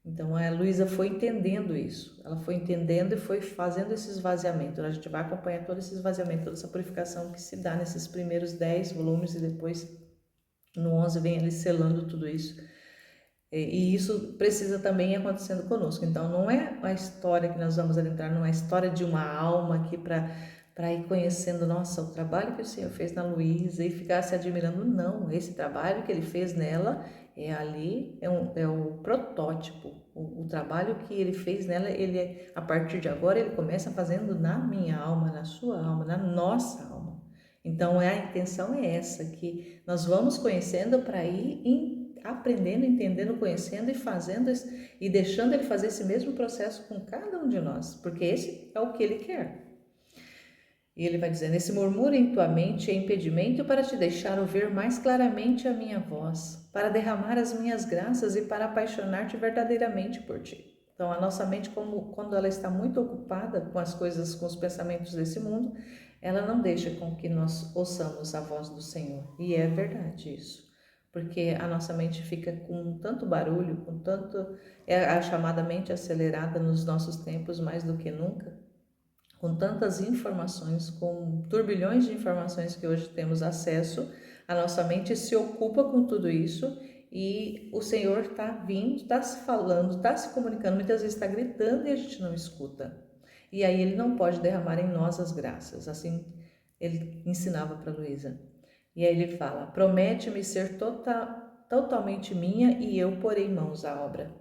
Então a Luísa foi entendendo isso, ela foi entendendo e foi fazendo esse esvaziamento. A gente vai acompanhar todo esse esvaziamento, toda essa purificação que se dá nesses primeiros 10 volumes e depois no 11 vem ele selando tudo isso. E isso precisa também ir acontecendo conosco. Então não é a história que nós vamos adentrar, não é a história de uma alma aqui para ir conhecendo, nossa, o trabalho que o Senhor fez na Luísa e ficar se admirando. Não, esse trabalho que ele fez nela é o protótipo. O trabalho que ele fez nela, a partir de agora, ele começa fazendo na minha alma, na sua alma, na nossa alma. Então a intenção é essa, que nós vamos conhecendo para ir aprendendo, entendendo, conhecendo e fazendo e deixando ele fazer esse mesmo processo com cada um de nós, porque esse é o que ele quer. E ele vai dizendo: esse murmúrio em tua mente é impedimento para te deixar ouvir mais claramente a minha voz, para derramar as minhas graças e para apaixonar-te verdadeiramente por ti. Então, a nossa mente, quando ela está muito ocupada com as coisas, com os pensamentos desse mundo, ela não deixa com que nós ouçamos a voz do Senhor. E é verdade isso. Porque a nossa mente fica com tanto barulho, com tanto. É a chamada mente acelerada nos nossos tempos mais do que nunca, com tantas informações, com turbilhões de informações que hoje temos acesso, a nossa mente se ocupa com tudo isso e o Senhor está vindo, está se falando, está se comunicando, muitas vezes está gritando e a gente não escuta. E aí ele não pode derramar em nós as graças, assim ele ensinava para Luísa. E aí ele fala: promete-me ser totalmente minha e eu porei mãos à obra.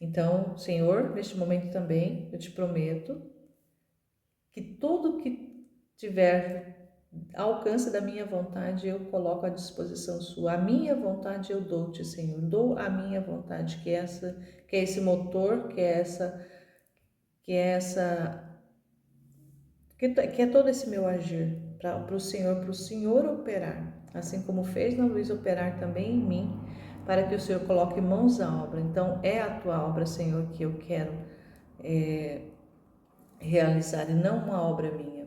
Então, Senhor, neste momento também eu te prometo que tudo que tiver alcance da minha vontade eu coloco à disposição sua. A minha vontade eu dou-te, Senhor. Dou a minha vontade, que é esse motor, que é todo esse meu agir para o Senhor operar, assim como fez na Luísa operar também em mim, para que o Senhor coloque mãos à obra. Então é a tua obra, Senhor, que eu quero realizar e não uma obra minha.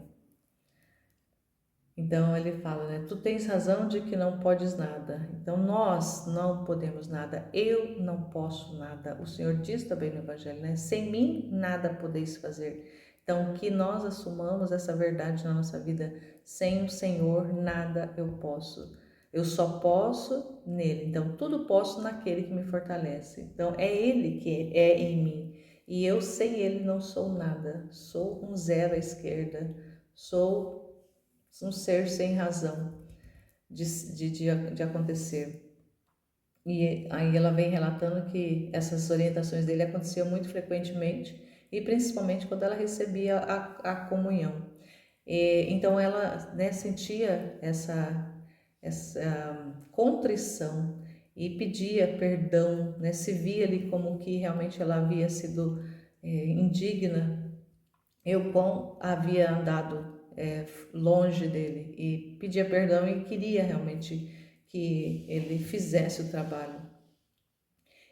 Então ele fala, né? Tu tens razão de que não podes nada. Então nós não podemos nada. Eu não posso nada. O Senhor diz também no Evangelho, né? Sem mim nada podeis fazer. Então que nós assumamos essa verdade na nossa vida. Sem o Senhor nada eu posso. Eu só posso nele. Então tudo posso naquele que me fortalece. Então é Ele que é em mim. E eu sem Ele não sou nada. Sou um zero à esquerda. Sou um ser sem razão de acontecer. E aí ela vem relatando que essas orientações dele aconteciam muito frequentemente e principalmente quando ela recebia a comunhão. Então ela, né, sentia essa contrição e pedia perdão, né, se via ali como que realmente ela havia sido indigna, eu havia andado longe dele e pedia perdão e queria realmente que ele fizesse o trabalho.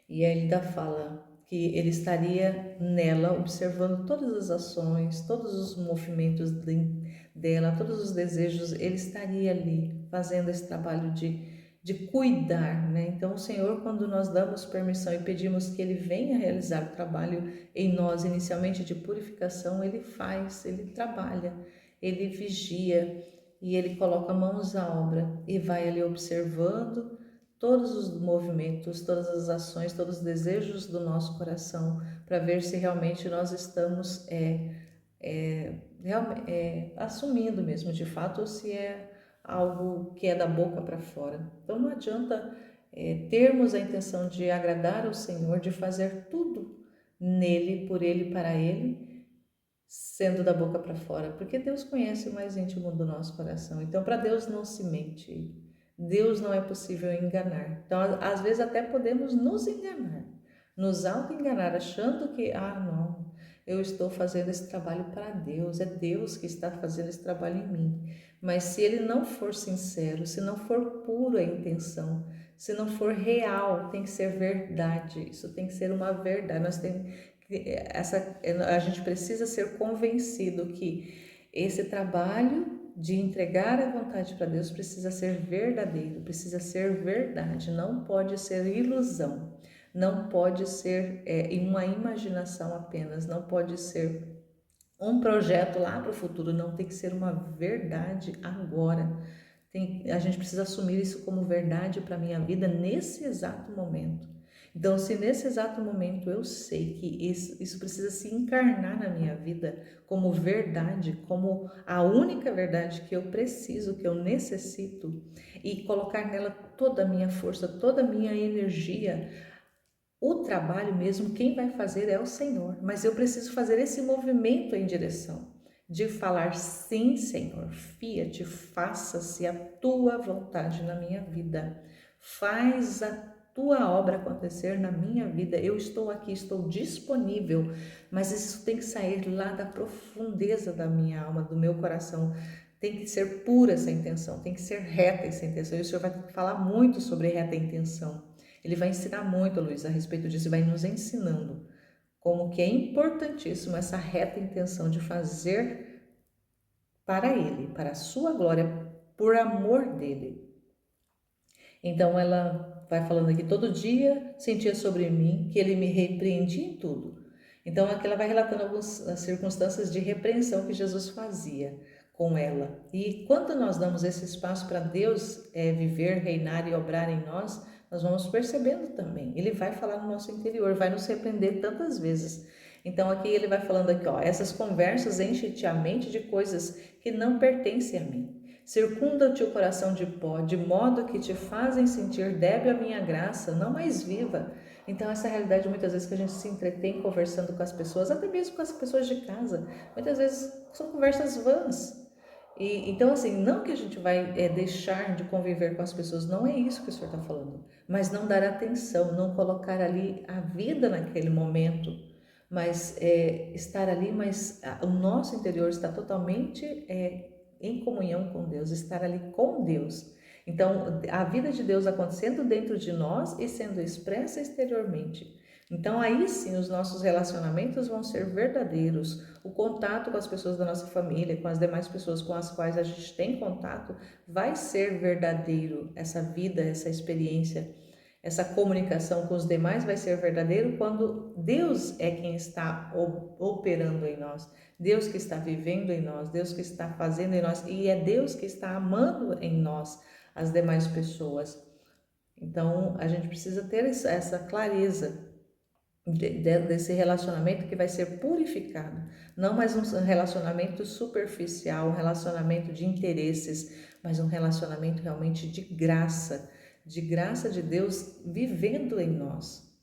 E aí ele ainda fala que ele estaria nela observando todas as ações, todos os movimentos dela, todos os desejos, ele estaria ali fazendo esse trabalho de cuidar, né? Então o Senhor, quando nós damos permissão e pedimos que Ele venha realizar o trabalho em nós, inicialmente de purificação, Ele faz, Ele trabalha, Ele vigia e Ele coloca mãos à obra e vai ali observando todos os movimentos, todas as ações, todos os desejos do nosso coração, para ver se realmente nós estamos assumindo mesmo de fato, ou se é algo que é da boca para fora. Então não adianta termos a intenção de agradar ao Senhor, de fazer tudo nele, por ele, para ele, sendo da boca para fora, porque Deus conhece o mais íntimo do nosso coração. Então, para Deus não se mente. Deus não é possível enganar. Então, às vezes até podemos nos enganar, nos auto-enganar, achando que, não, eu estou fazendo esse trabalho para Deus, é Deus que está fazendo esse trabalho em mim. Mas se ele não for sincero, se não for pura a intenção, se não for real, tem que ser verdade, isso tem que ser uma verdade. A gente precisa ser convencido que esse trabalho de entregar a vontade para Deus precisa ser verdadeiro, precisa ser verdade, não pode ser ilusão, não pode ser uma imaginação apenas, não pode ser um projeto lá para o futuro, não, tem que ser uma verdade agora. A gente precisa assumir isso como verdade para a minha vida nesse exato momento. Então, se nesse exato momento eu sei que isso precisa se encarnar na minha vida como verdade, como a única verdade que eu preciso, que eu necessito, e colocar nela toda a minha força, toda a minha energia, o trabalho mesmo, quem vai fazer é o Senhor, mas eu preciso fazer esse movimento em direção de falar: sim, Senhor, fia-te, faça-se a tua vontade na minha vida, faz a tua obra acontecer na minha vida. Eu estou aqui, estou disponível, mas isso tem que sair lá da profundeza da minha alma, do meu coração. Tem que ser pura essa intenção, tem que ser reta essa intenção. E o Senhor vai falar muito sobre reta intenção. Ele vai ensinar muito, Luiz, a respeito disso, vai nos ensinando como que é importantíssimo essa reta intenção de fazer para Ele, para a sua glória, por amor dEle. Então ela vai falando aqui: todo dia sentia sobre mim que Ele me repreendia em tudo. Então aqui ela vai relatando algumas circunstâncias de repreensão que Jesus fazia com ela. E quando nós damos esse espaço para Deus viver, reinar e obrar em nós vamos percebendo também. Ele vai falar no nosso interior, vai nos repreender tantas vezes. Então aqui ele vai falando aqui, essas conversas enchem-te a mente de coisas que não pertencem a mim. Circunda-te o coração de pó, de modo que te fazem sentir débil a minha graça, não mais viva. Então essa realidade muitas vezes que a gente se entretém conversando com as pessoas, até mesmo com as pessoas de casa, muitas vezes são conversas vãs. Então, assim, não que a gente vai deixar de conviver com as pessoas, não é isso que o Senhor está falando, mas não dar atenção, não colocar ali a vida naquele momento, mas estar ali, mas o nosso interior está totalmente em comunhão com Deus, estar ali com Deus. Então, a vida de Deus acontecendo dentro de nós e sendo expressa exteriormente. Então, aí sim, os nossos relacionamentos vão ser verdadeiros. O contato com as pessoas da nossa família, com as demais pessoas com as quais a gente tem contato, vai ser verdadeiro. Essa vida, essa experiência, essa comunicação com os demais vai ser verdadeiro quando Deus é quem está operando em nós, Deus que está vivendo em nós, Deus que está fazendo em nós, e é Deus que está amando em nós as demais pessoas. Então, a gente precisa ter essa clareza desse relacionamento que vai ser purificado, não mais um relacionamento superficial, um relacionamento de interesses, mas um relacionamento realmente de graça de Deus vivendo em nós.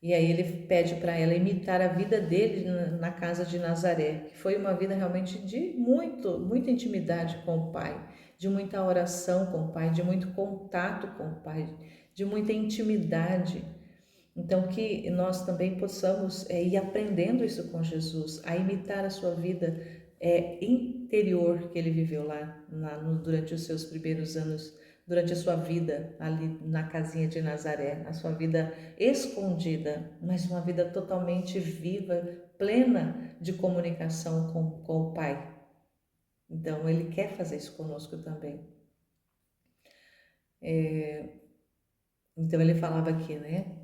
E aí ele pede para ela imitar a vida dele na casa de Nazaré, que foi uma vida realmente de muita intimidade com o Pai, de muita oração com o Pai, de muito contato com o Pai, de muita intimidade. Então, que nós também possamos ir aprendendo isso com Jesus, a imitar a sua vida interior que ele viveu durante os seus primeiros anos, durante a sua vida ali na casinha de Nazaré, a sua vida escondida, mas uma vida totalmente viva, plena de comunicação com o Pai. Então, ele quer fazer isso conosco também. Então, ele falava aqui, né?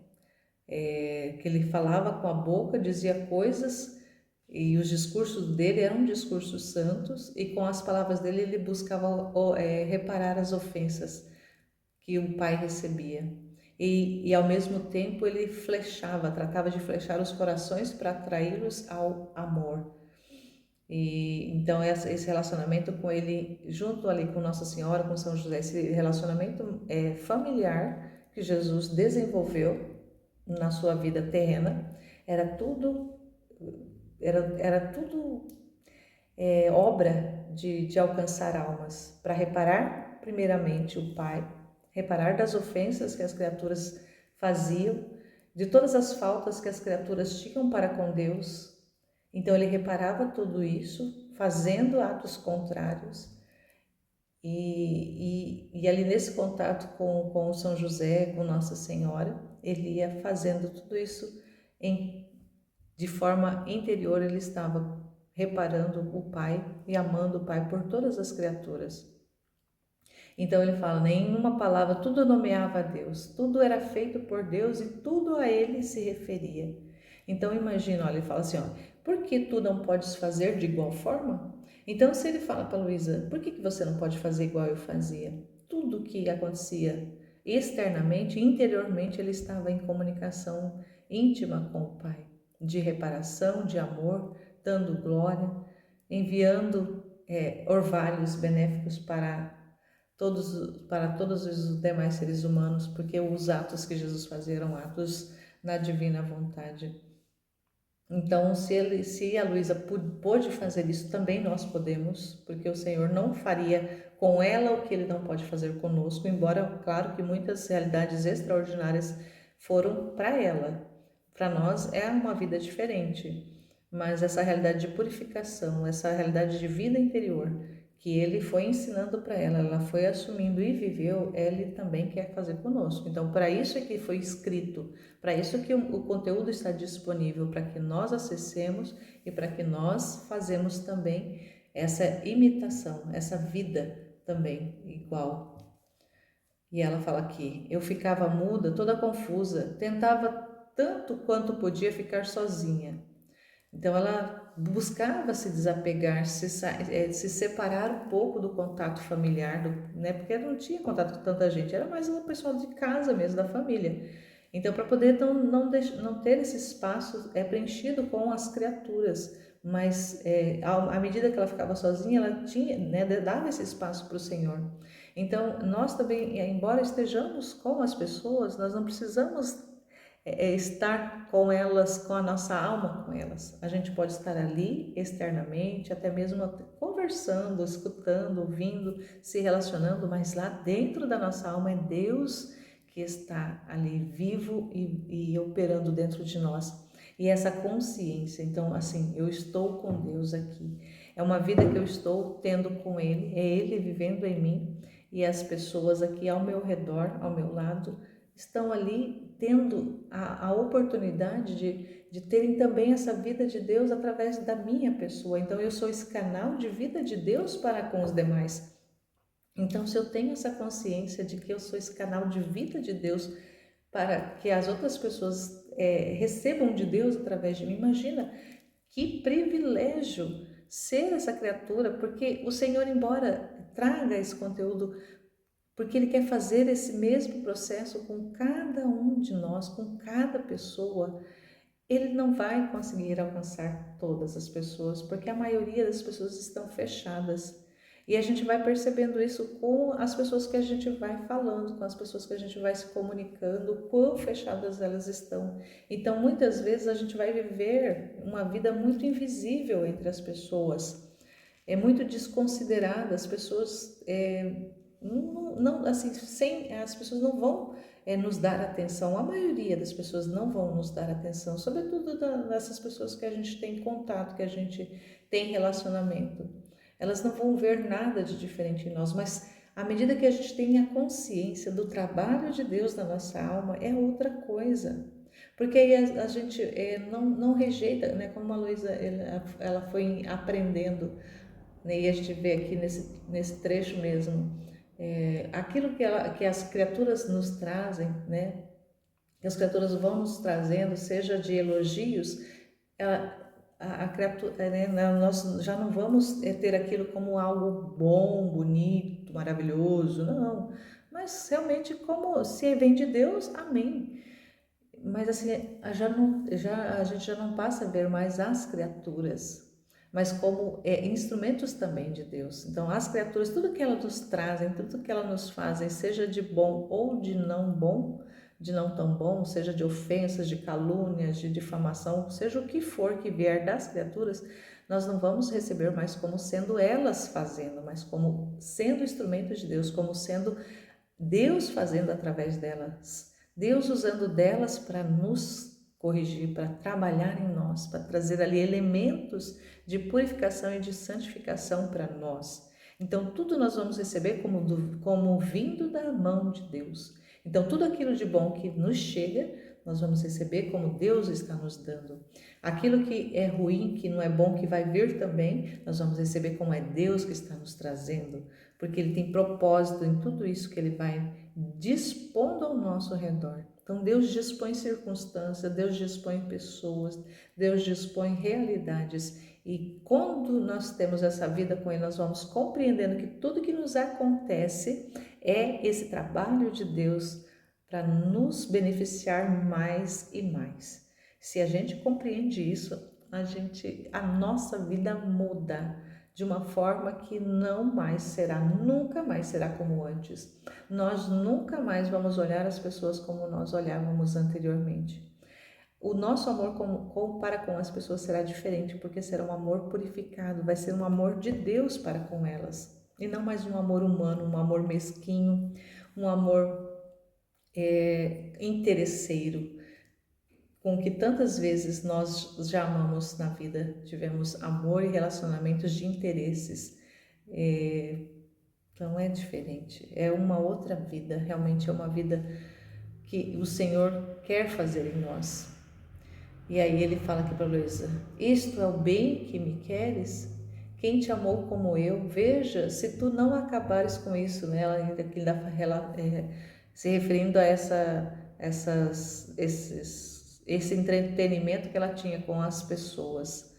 Que ele falava com a boca, dizia coisas, e os discursos dele eram discursos santos, e com as palavras dele ele buscava reparar as ofensas que o pai recebia. E ao mesmo tempo ele tratava de flechar os corações para atraí-los ao amor. Então esse relacionamento com ele, junto ali com Nossa Senhora, com São José, esse relacionamento familiar, que Jesus desenvolveu na sua vida terrena, era tudo, era tudo obra de alcançar almas, para reparar primeiramente o Pai, reparar das ofensas que as criaturas faziam, de todas as faltas que as criaturas tinham para com Deus. Então ele reparava tudo isso, fazendo atos contrários, e ali nesse contato com o São José, com Nossa Senhora, ele ia fazendo tudo isso de forma interior. Ele estava reparando o Pai e amando o Pai por todas as criaturas. Então ele fala, nenhuma palavra, tudo nomeava a Deus, tudo era feito por Deus e tudo a ele se referia. Então imagina, olha, ele fala assim, ó, por que tu não podes fazer de igual forma? Então se ele fala para Luísa, por que você não pode fazer igual eu fazia? Tudo que acontecia externamente, interiormente, ele estava em comunicação íntima com o Pai, de reparação, de amor, dando glória, enviando orvalhos benéficos para todos os demais seres humanos, porque os atos que Jesus fazia eram atos na divina vontade. Então, se a Luísa pôde fazer isso, também nós podemos, porque o Senhor não faria com ela o que Ele não pode fazer conosco, embora, claro, que muitas realidades extraordinárias foram para ela. Para nós é uma vida diferente, mas essa realidade de purificação, essa realidade de vida interior, que Ele foi ensinando para ela, ela foi assumindo e viveu, Ele também quer fazer conosco. Então, para isso é que foi escrito, para isso que o conteúdo está disponível, para que nós acessemos e para que nós fazemos também essa imitação, essa vida também igual. E ela fala aqui, eu ficava muda, toda confusa, tentava tanto quanto podia ficar sozinha. Então ela buscava se desapegar, se separar um pouco do contato familiar, né? Porque ela não tinha contato com tanta gente, era mais uma pessoa de casa mesmo, da família. Então, para poder não ter esse espaço preenchido com as criaturas, mas à medida que ela ficava sozinha, ela tinha, né, dava esse espaço para o Senhor. Então, nós também, embora estejamos com as pessoas, nós não precisamos estar com elas, com a nossa alma com elas. A gente pode estar ali externamente, até mesmo conversando, escutando, ouvindo, se relacionando, mas lá dentro da nossa alma é Deus que está ali vivo e operando dentro de nós. E essa consciência, então assim, eu estou com Deus aqui. É uma vida que eu estou tendo com Ele, é Ele vivendo em mim e as pessoas aqui ao meu redor, ao meu lado, estão ali tendo a oportunidade de terem também essa vida de Deus através da minha pessoa. Então eu sou esse canal de vida de Deus para com os demais. Então se eu tenho essa consciência de que eu sou esse canal de vida de Deus para que as outras pessoas recebam de Deus através de mim, imagina que privilégio ser essa criatura, porque o Senhor, embora traga esse conteúdo, porque Ele quer fazer esse mesmo processo com cada um de nós, com cada pessoa. Ele não vai conseguir alcançar todas as pessoas, porque a maioria das pessoas estão fechadas. E a gente vai percebendo isso com as pessoas que a gente vai falando, com as pessoas que a gente vai se comunicando, quão fechadas elas estão. Então, muitas vezes a gente vai viver uma vida muito invisível entre as pessoas, é muito desconsiderada, as pessoas não, assim, as pessoas não vão nos dar atenção, a maioria das pessoas não vão nos dar atenção, sobretudo dessas pessoas que a gente tem contato, que a gente tem relacionamento. Elas não vão ver nada de diferente em nós, mas à medida que a gente tem a consciência do trabalho de Deus na nossa alma, é outra coisa. Porque aí a gente não rejeita, né? Como a Luísa ela foi aprendendo, né? E a gente vê aqui nesse trecho mesmo, aquilo que as criaturas nos trazem, né? Que as criaturas vão nos trazendo, seja de elogios, a criatura, né? Nós já não vamos ter aquilo como algo bom, bonito, maravilhoso, não. Mas realmente como se vem de Deus, amém. Mas assim, a gente já não passa a ver mais as criaturas, mas como instrumentos também de Deus. Então, as criaturas, tudo que elas nos trazem, tudo que elas nos fazem, seja de bom ou de não bom, de não tão bom, seja de ofensas, de calúnias, de difamação, seja o que for que vier das criaturas, nós não vamos receber mais como sendo elas fazendo, mas como sendo instrumentos de Deus, como sendo Deus fazendo através delas, Deus usando delas para nos corrigir, para trabalhar em nós, para trazer ali elementos de purificação e de santificação para nós. Então, tudo nós vamos receber como vindo da mão de Deus. Então, tudo aquilo de bom que nos chega, nós vamos receber como Deus está nos dando. Aquilo que é ruim, que não é bom, que vai vir também, nós vamos receber como é Deus que está nos trazendo, porque Ele tem propósito em tudo isso que Ele vai dispondo ao nosso redor. Então, Deus dispõe circunstâncias, Deus dispõe pessoas, Deus dispõe realidades. E quando nós temos essa vida com Ele, nós vamos compreendendo que tudo que nos acontece é esse trabalho de Deus para nos beneficiar mais e mais. Se a gente compreende isso, a nossa vida muda de uma forma que não mais será, nunca mais será como antes. Nós nunca mais vamos olhar as pessoas como nós olhávamos anteriormente. O nosso amor para com as pessoas será diferente, porque será um amor purificado, vai ser um amor de Deus para com elas, e não mais um amor humano, um amor mesquinho, um amor interesseiro, com que tantas vezes nós já amamos na vida, tivemos amor e relacionamentos de interesses. Então é diferente, é uma outra vida, realmente é uma vida que o Senhor quer fazer em nós. E aí ele fala aqui para Luísa: isto é o bem que me queres? Quem te amou como eu? Veja, se tu não acabares com isso, né? Ela ainda aqui se referindo a esse entretenimento que ela tinha com as pessoas,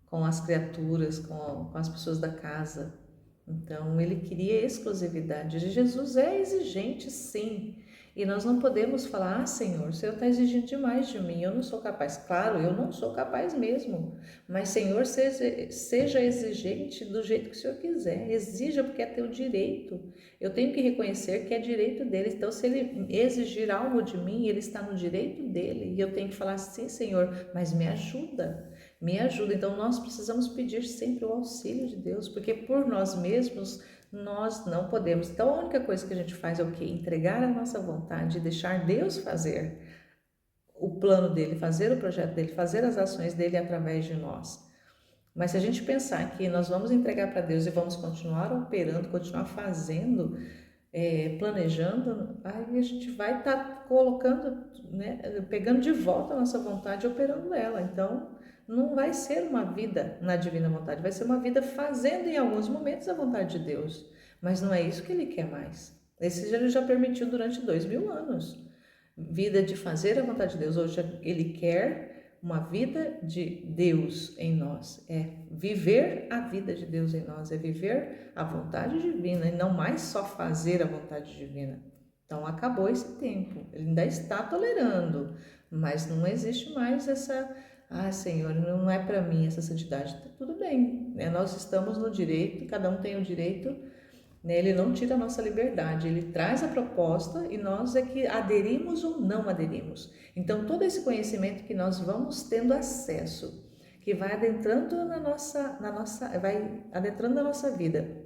com as criaturas, com as pessoas da casa. Então, ele queria exclusividade. Jesus é exigente, sim. E nós não podemos falar: ah, Senhor, o Senhor está exigindo demais de mim, eu não sou capaz. Claro, eu não sou capaz mesmo. Mas, Senhor, seja exigente do jeito que o Senhor quiser. Exija, porque é teu direito. Eu tenho que reconhecer que é direito dele. Então, se ele exigir algo de mim, ele está no direito dele. E eu tenho que falar: sim, Senhor, mas me ajuda. Me ajuda. Então, nós precisamos pedir sempre o auxílio de Deus, porque por nós mesmos nós não podemos. Então, a única coisa que a gente faz é o quê? Entregar a nossa vontade e deixar Deus fazer o plano dele, fazer o projeto dele, fazer as ações dele através de nós. Mas se a gente pensar que nós vamos entregar para Deus e vamos continuar operando, continuar fazendo, planejando, aí a gente vai estar colocando, né, pegando de volta a nossa vontade e operando ela. Então, não vai ser uma vida na divina vontade, vai ser uma vida fazendo em alguns momentos a vontade de Deus, mas não é isso que ele quer mais. Esse ele já permitiu durante 2000 anos, vida de fazer a vontade de Deus. Hoje ele quer uma vida de Deus em nós, é viver a vida de Deus em nós, é viver a vontade divina e não mais só fazer a vontade divina. Então acabou esse tempo, ele ainda está tolerando, mas não existe mais essa: ah, Senhor, não é para mim essa santidade. Tá tudo bem, né? Nós estamos no direito, cada um tem o direito, né? Ele não tira a nossa liberdade, ele traz a proposta e nós é que aderimos ou não aderimos. Então, todo esse conhecimento que nós vamos tendo acesso, que vai adentrando vai adentrando na nossa vida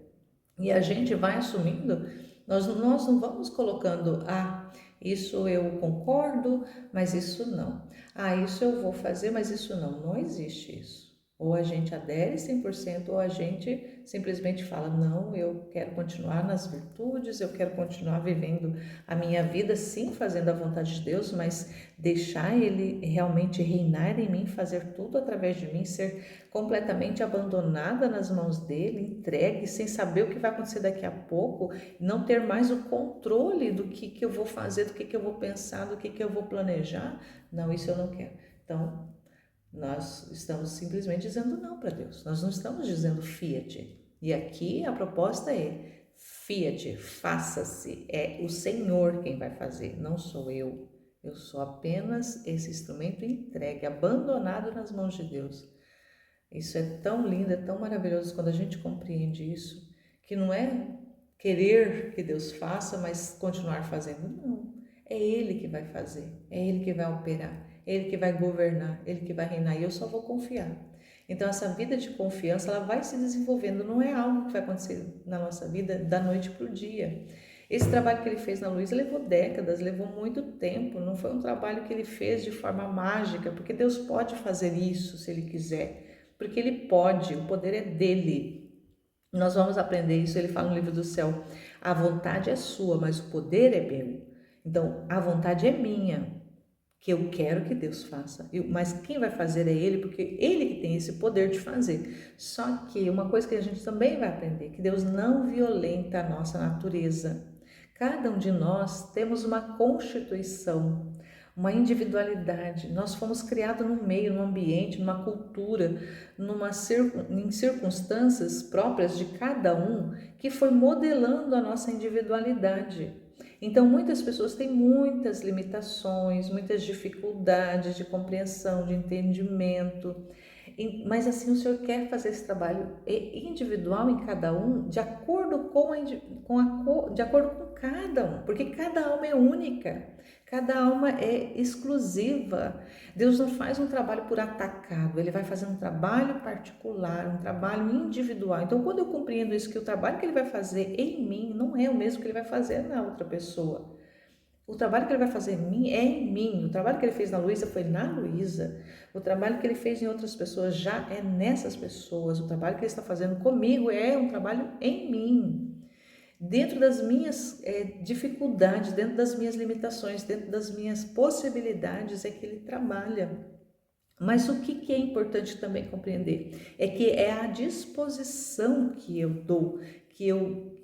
e a gente vai assumindo, nós não vamos colocando: ah, isso eu concordo, mas isso não. Ah, isso eu vou fazer, mas isso não. Não existe isso. Ou a gente adere 100%, ou a gente simplesmente fala: não, eu quero continuar nas virtudes, eu quero continuar vivendo a minha vida, sim, fazendo a vontade de Deus, mas deixar Ele realmente reinar em mim, fazer tudo através de mim, ser completamente abandonada nas mãos dele, entregue, sem saber o que vai acontecer daqui a pouco, não ter mais o controle do que eu vou fazer, do que eu vou pensar, do que eu vou planejar. Não, isso eu não quero. Então, nós estamos simplesmente dizendo não para Deus, nós não estamos dizendo fiat. E aqui a proposta é: fiat, faça-se, é o Senhor quem vai fazer, não sou eu. Eu sou apenas esse instrumento entregue, abandonado nas mãos de Deus. Isso é tão lindo, é tão maravilhoso quando a gente compreende isso, que não é querer que Deus faça, mas continuar fazendo. Não, é Ele que vai fazer, é Ele que vai operar, é Ele que vai governar, é Ele que vai reinar e eu só vou confiar. Então essa vida de confiança, ela vai se desenvolvendo, não é algo que vai acontecer na nossa vida da noite para o dia. Esse trabalho que ele fez na Luísa levou décadas, levou muito tempo, não foi um trabalho que ele fez de forma mágica, porque Deus pode fazer isso se Ele quiser, porque Ele pode, o poder é dele. Nós vamos aprender isso, ele fala no livro do céu, a vontade é sua, mas o poder é meu. Então, a vontade é minha, que eu quero que Deus faça, mas quem vai fazer é Ele, porque Ele que tem esse poder de fazer. Só que uma coisa que a gente também vai aprender, que Deus não violenta a nossa natureza. Cada um de nós temos uma constituição, uma individualidade. Nós fomos criados num meio, num ambiente, numa cultura, em circunstâncias próprias de cada um, que foi modelando a nossa individualidade. Então, muitas pessoas têm muitas limitações, muitas dificuldades de compreensão, de entendimento. Mas assim, o Senhor quer fazer esse trabalho individual em cada um, de acordo de acordo com cada um, porque cada alma é única, cada alma é exclusiva. Deus não faz um trabalho por atacado, Ele vai fazer um trabalho particular, um trabalho individual. Então, quando eu compreendo isso, que o trabalho que Ele vai fazer em mim não é o mesmo que Ele vai fazer na outra pessoa. O trabalho que ele vai fazer em mim é em mim. O trabalho que ele fez na Luísa foi na Luísa. O trabalho que ele fez em outras pessoas já é nessas pessoas. O trabalho que ele está fazendo comigo é um trabalho em mim. Dentro das minhas dificuldades, dentro das minhas limitações, dentro das minhas possibilidades é que ele trabalha. Mas o que é importante também compreender é que é a disposição que eu dou, que eu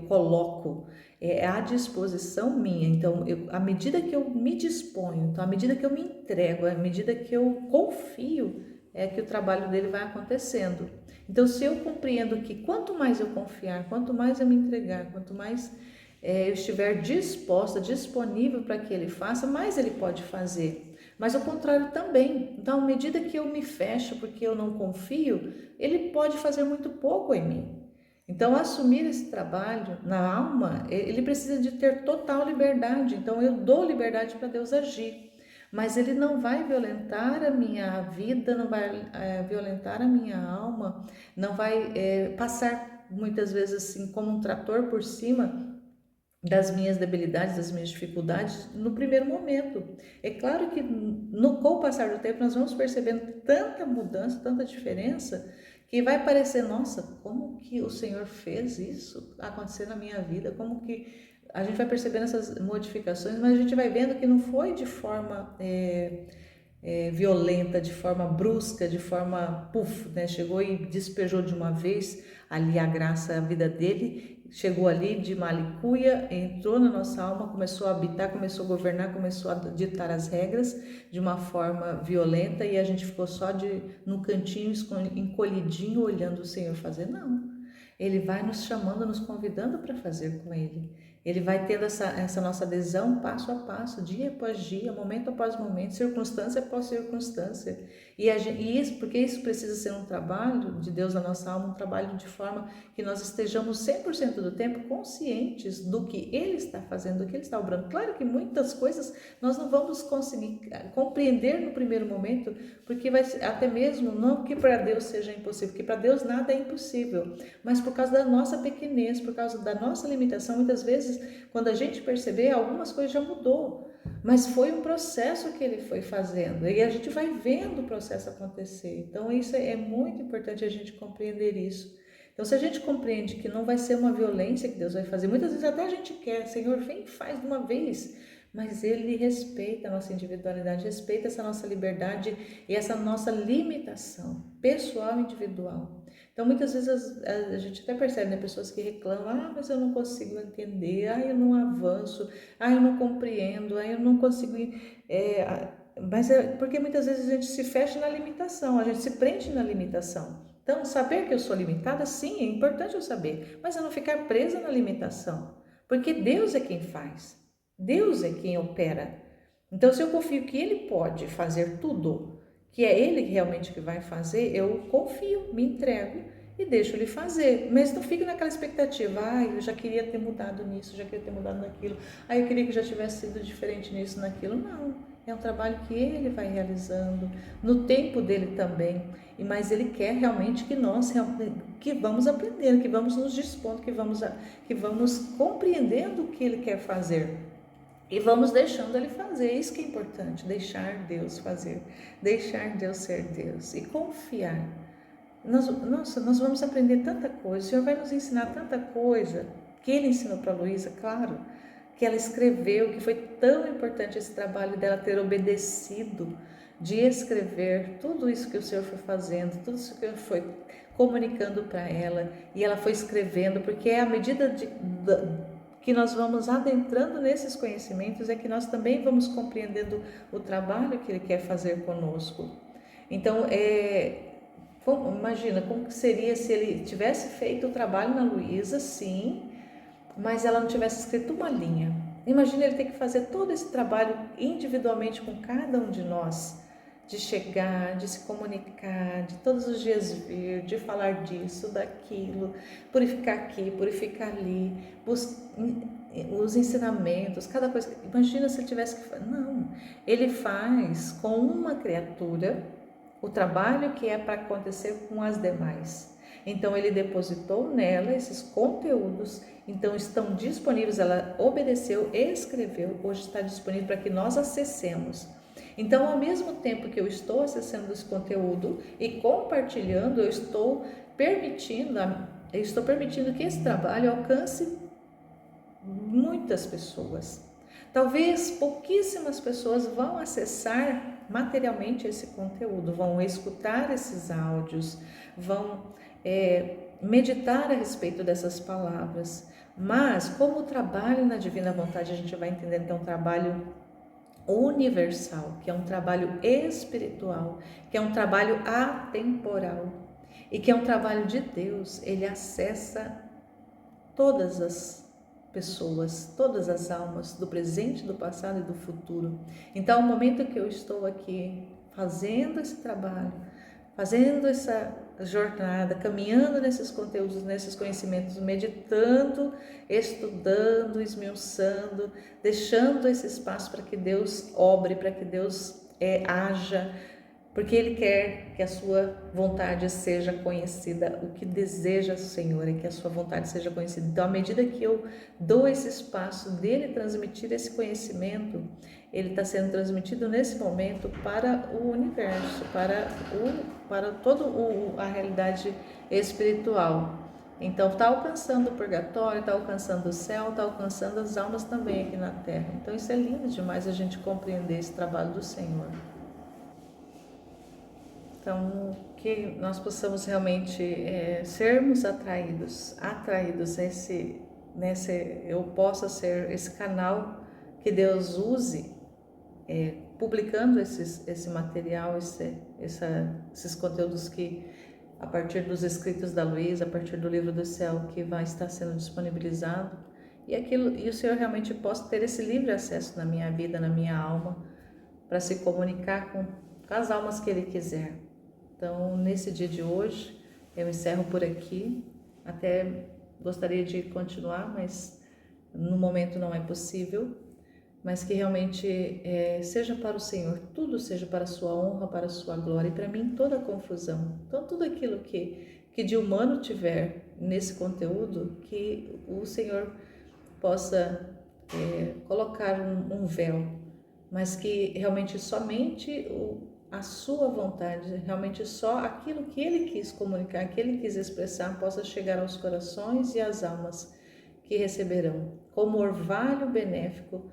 coloco, é a disposição minha. Então, à medida que eu me disponho, então, à medida que eu me entrego, à medida que eu confio, é que o trabalho dele vai acontecendo. Então, se eu compreendo que quanto mais eu confiar, quanto mais eu me entregar, quanto mais eu estiver disposta, disponível para que ele faça, mais ele pode fazer. Mas o contrário também. Então, à medida que eu me fecho porque eu não confio, ele pode fazer muito pouco em mim. Então, assumir esse trabalho na alma, ele precisa de ter total liberdade. Então, eu dou liberdade para Deus agir. Mas ele não vai violentar a minha vida, não vai violentar a minha alma, não vai passar muitas vezes assim como um trator por cima das minhas debilidades, das minhas dificuldades no primeiro momento. É claro que com o passar do tempo nós vamos percebendo tanta mudança, tanta diferença, que vai parecer, nossa, como que o Senhor fez isso acontecer na minha vida, como que a gente vai percebendo essas modificações, mas a gente vai vendo que não foi de forma violenta, de forma brusca, de forma né? Chegou e despejou de uma vez ali a graça, a vida dele, chegou ali de malicuia, entrou na nossa alma, começou a habitar, começou a governar, começou a ditar as regras de uma forma violenta e a gente ficou só no cantinho, encolhidinho, olhando o Senhor fazer. Não, Ele vai nos chamando, nos convidando para fazer com Ele. Ele vai tendo essa nossa adesão passo a passo, dia após dia, momento após momento, circunstância após circunstância. Porque isso precisa ser um trabalho de Deus na nossa alma, um trabalho de forma que nós estejamos 100% do tempo conscientes do que Ele está fazendo, do que Ele está obrando. Claro que muitas coisas nós não vamos conseguir compreender no primeiro momento, porque vai ser, até mesmo, não que para Deus seja impossível, porque para Deus nada é impossível, mas por causa da nossa pequenez, por causa da nossa limitação, muitas vezes, quando a gente perceber, algumas coisas já mudou. Mas foi um processo que ele foi fazendo e a gente vai vendo o processo acontecer. Então isso é muito importante a gente compreender isso. Então se a gente compreende que não vai ser uma violência que Deus vai fazer, muitas vezes até a gente quer, Senhor, vem e faz de uma vez. Mas Ele respeita a nossa individualidade, respeita essa nossa liberdade e essa nossa limitação pessoal e individual. Então, muitas vezes a gente até percebe, né, pessoas que reclamam, mas eu não consigo entender, eu não avanço, eu não compreendo, eu não consigo... mas é porque muitas vezes a gente se fecha na limitação, a gente se prende na limitação. Então, saber que eu sou limitada, sim, é importante eu saber, mas eu não ficar presa na limitação, porque Deus é quem faz. Deus é quem opera. Então, se eu confio que Ele pode fazer tudo, que é ele realmente que vai fazer, eu confio, me entrego e deixo ele fazer. Mas não fico naquela expectativa, eu já queria ter mudado nisso, já queria ter mudado naquilo, eu queria que já tivesse sido diferente nisso, naquilo. Não, é um trabalho que ele vai realizando, no tempo dele também, mas ele quer realmente que nós que vamos aprendendo, que vamos nos dispondo, que vamos compreendendo o que ele quer fazer. E vamos deixando ele fazer, isso que é importante, deixar Deus fazer, deixar Deus ser Deus e confiar. Nós vamos aprender tanta coisa, o Senhor vai nos ensinar tanta coisa, que Ele ensinou para a Luísa, claro, que ela escreveu, que foi tão importante esse trabalho dela ter obedecido, de escrever tudo isso que o Senhor foi fazendo, tudo isso que o Senhor foi comunicando para ela, e ela foi escrevendo, porque é à medida que nós vamos adentrando nesses conhecimentos, é que nós também vamos compreendendo o trabalho que Ele quer fazer conosco. Então, imagina como que seria se Ele tivesse feito o trabalho na Luísa, sim, mas ela não tivesse escrito uma linha. Imagina Ele ter que fazer todo esse trabalho individualmente com cada um de nós, de chegar, de se comunicar, de todos os dias vir, de falar disso, daquilo, purificar aqui, purificar ali, os ensinamentos, cada coisa. Imagina se ele tivesse que fazer. Não, ele faz com uma criatura o trabalho que é para acontecer com as demais. Então ele depositou nela esses conteúdos, então estão disponíveis, ela obedeceu, escreveu, hoje está disponível para que nós acessemos. Então, ao mesmo tempo que eu estou acessando esse conteúdo e compartilhando, eu estou permitindo que esse trabalho alcance muitas pessoas. Talvez pouquíssimas pessoas vão acessar materialmente esse conteúdo, vão escutar esses áudios, vão meditar a respeito dessas palavras. Mas, como o trabalho na Divina Vontade, a gente vai entendendo que é um trabalho universal, que é um trabalho espiritual, que é um trabalho atemporal e que é um trabalho de Deus. Ele acessa todas as pessoas, todas as almas do presente, do passado e do futuro. Então, o momento que eu estou aqui fazendo esse trabalho, fazendo essa jornada, caminhando nesses conteúdos, nesses conhecimentos, meditando, estudando, esmiuçando, deixando esse espaço para que Deus obre, para que Deus haja, porque Ele quer que a sua vontade seja conhecida. O que deseja o Senhor é que a sua vontade seja conhecida. Então, à medida que eu dou esse espaço dele transmitir esse conhecimento, ele está sendo transmitido nesse momento para o universo, para toda a realidade espiritual. Então, está alcançando o purgatório, está alcançando o céu, está alcançando as almas também aqui na Terra. Então, isso é lindo demais a gente compreender esse trabalho do Senhor. Então, que nós possamos realmente sermos atraídos eu possa ser esse canal que Deus use, publicando esse material, esses conteúdos que, a partir dos escritos da Luísa, a partir do livro do céu, que vai estar sendo disponibilizado, e o Senhor realmente possa ter esse livre acesso na minha vida, na minha alma, para se comunicar com as almas que Ele quiser. Então, nesse dia de hoje, eu encerro por aqui. Até gostaria de continuar, mas no momento não é possível. Mas que realmente seja para o Senhor, tudo seja para a sua honra, para a sua glória. E para mim, toda a confusão. Então, tudo aquilo que de humano tiver nesse conteúdo, que o Senhor possa colocar um véu, mas que realmente somente a sua vontade, realmente só aquilo que Ele quis comunicar, que Ele quis expressar, possa chegar aos corações e às almas que receberão. Como orvalho benéfico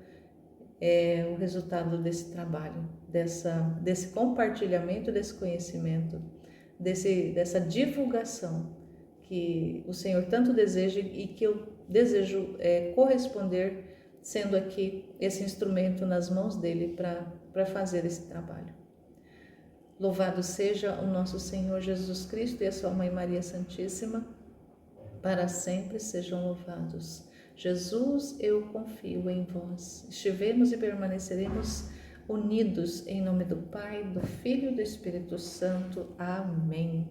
o resultado desse trabalho, desse compartilhamento desse conhecimento, dessa divulgação que o Senhor tanto deseja e que eu desejo corresponder, sendo aqui esse instrumento nas mãos dEle para fazer esse trabalho. Louvado seja o nosso Senhor Jesus Cristo e a sua Mãe Maria Santíssima, para sempre sejam louvados. Jesus, eu confio em vós. Estivemos e permaneceremos unidos em nome do Pai, do Filho e do Espírito Santo. Amém.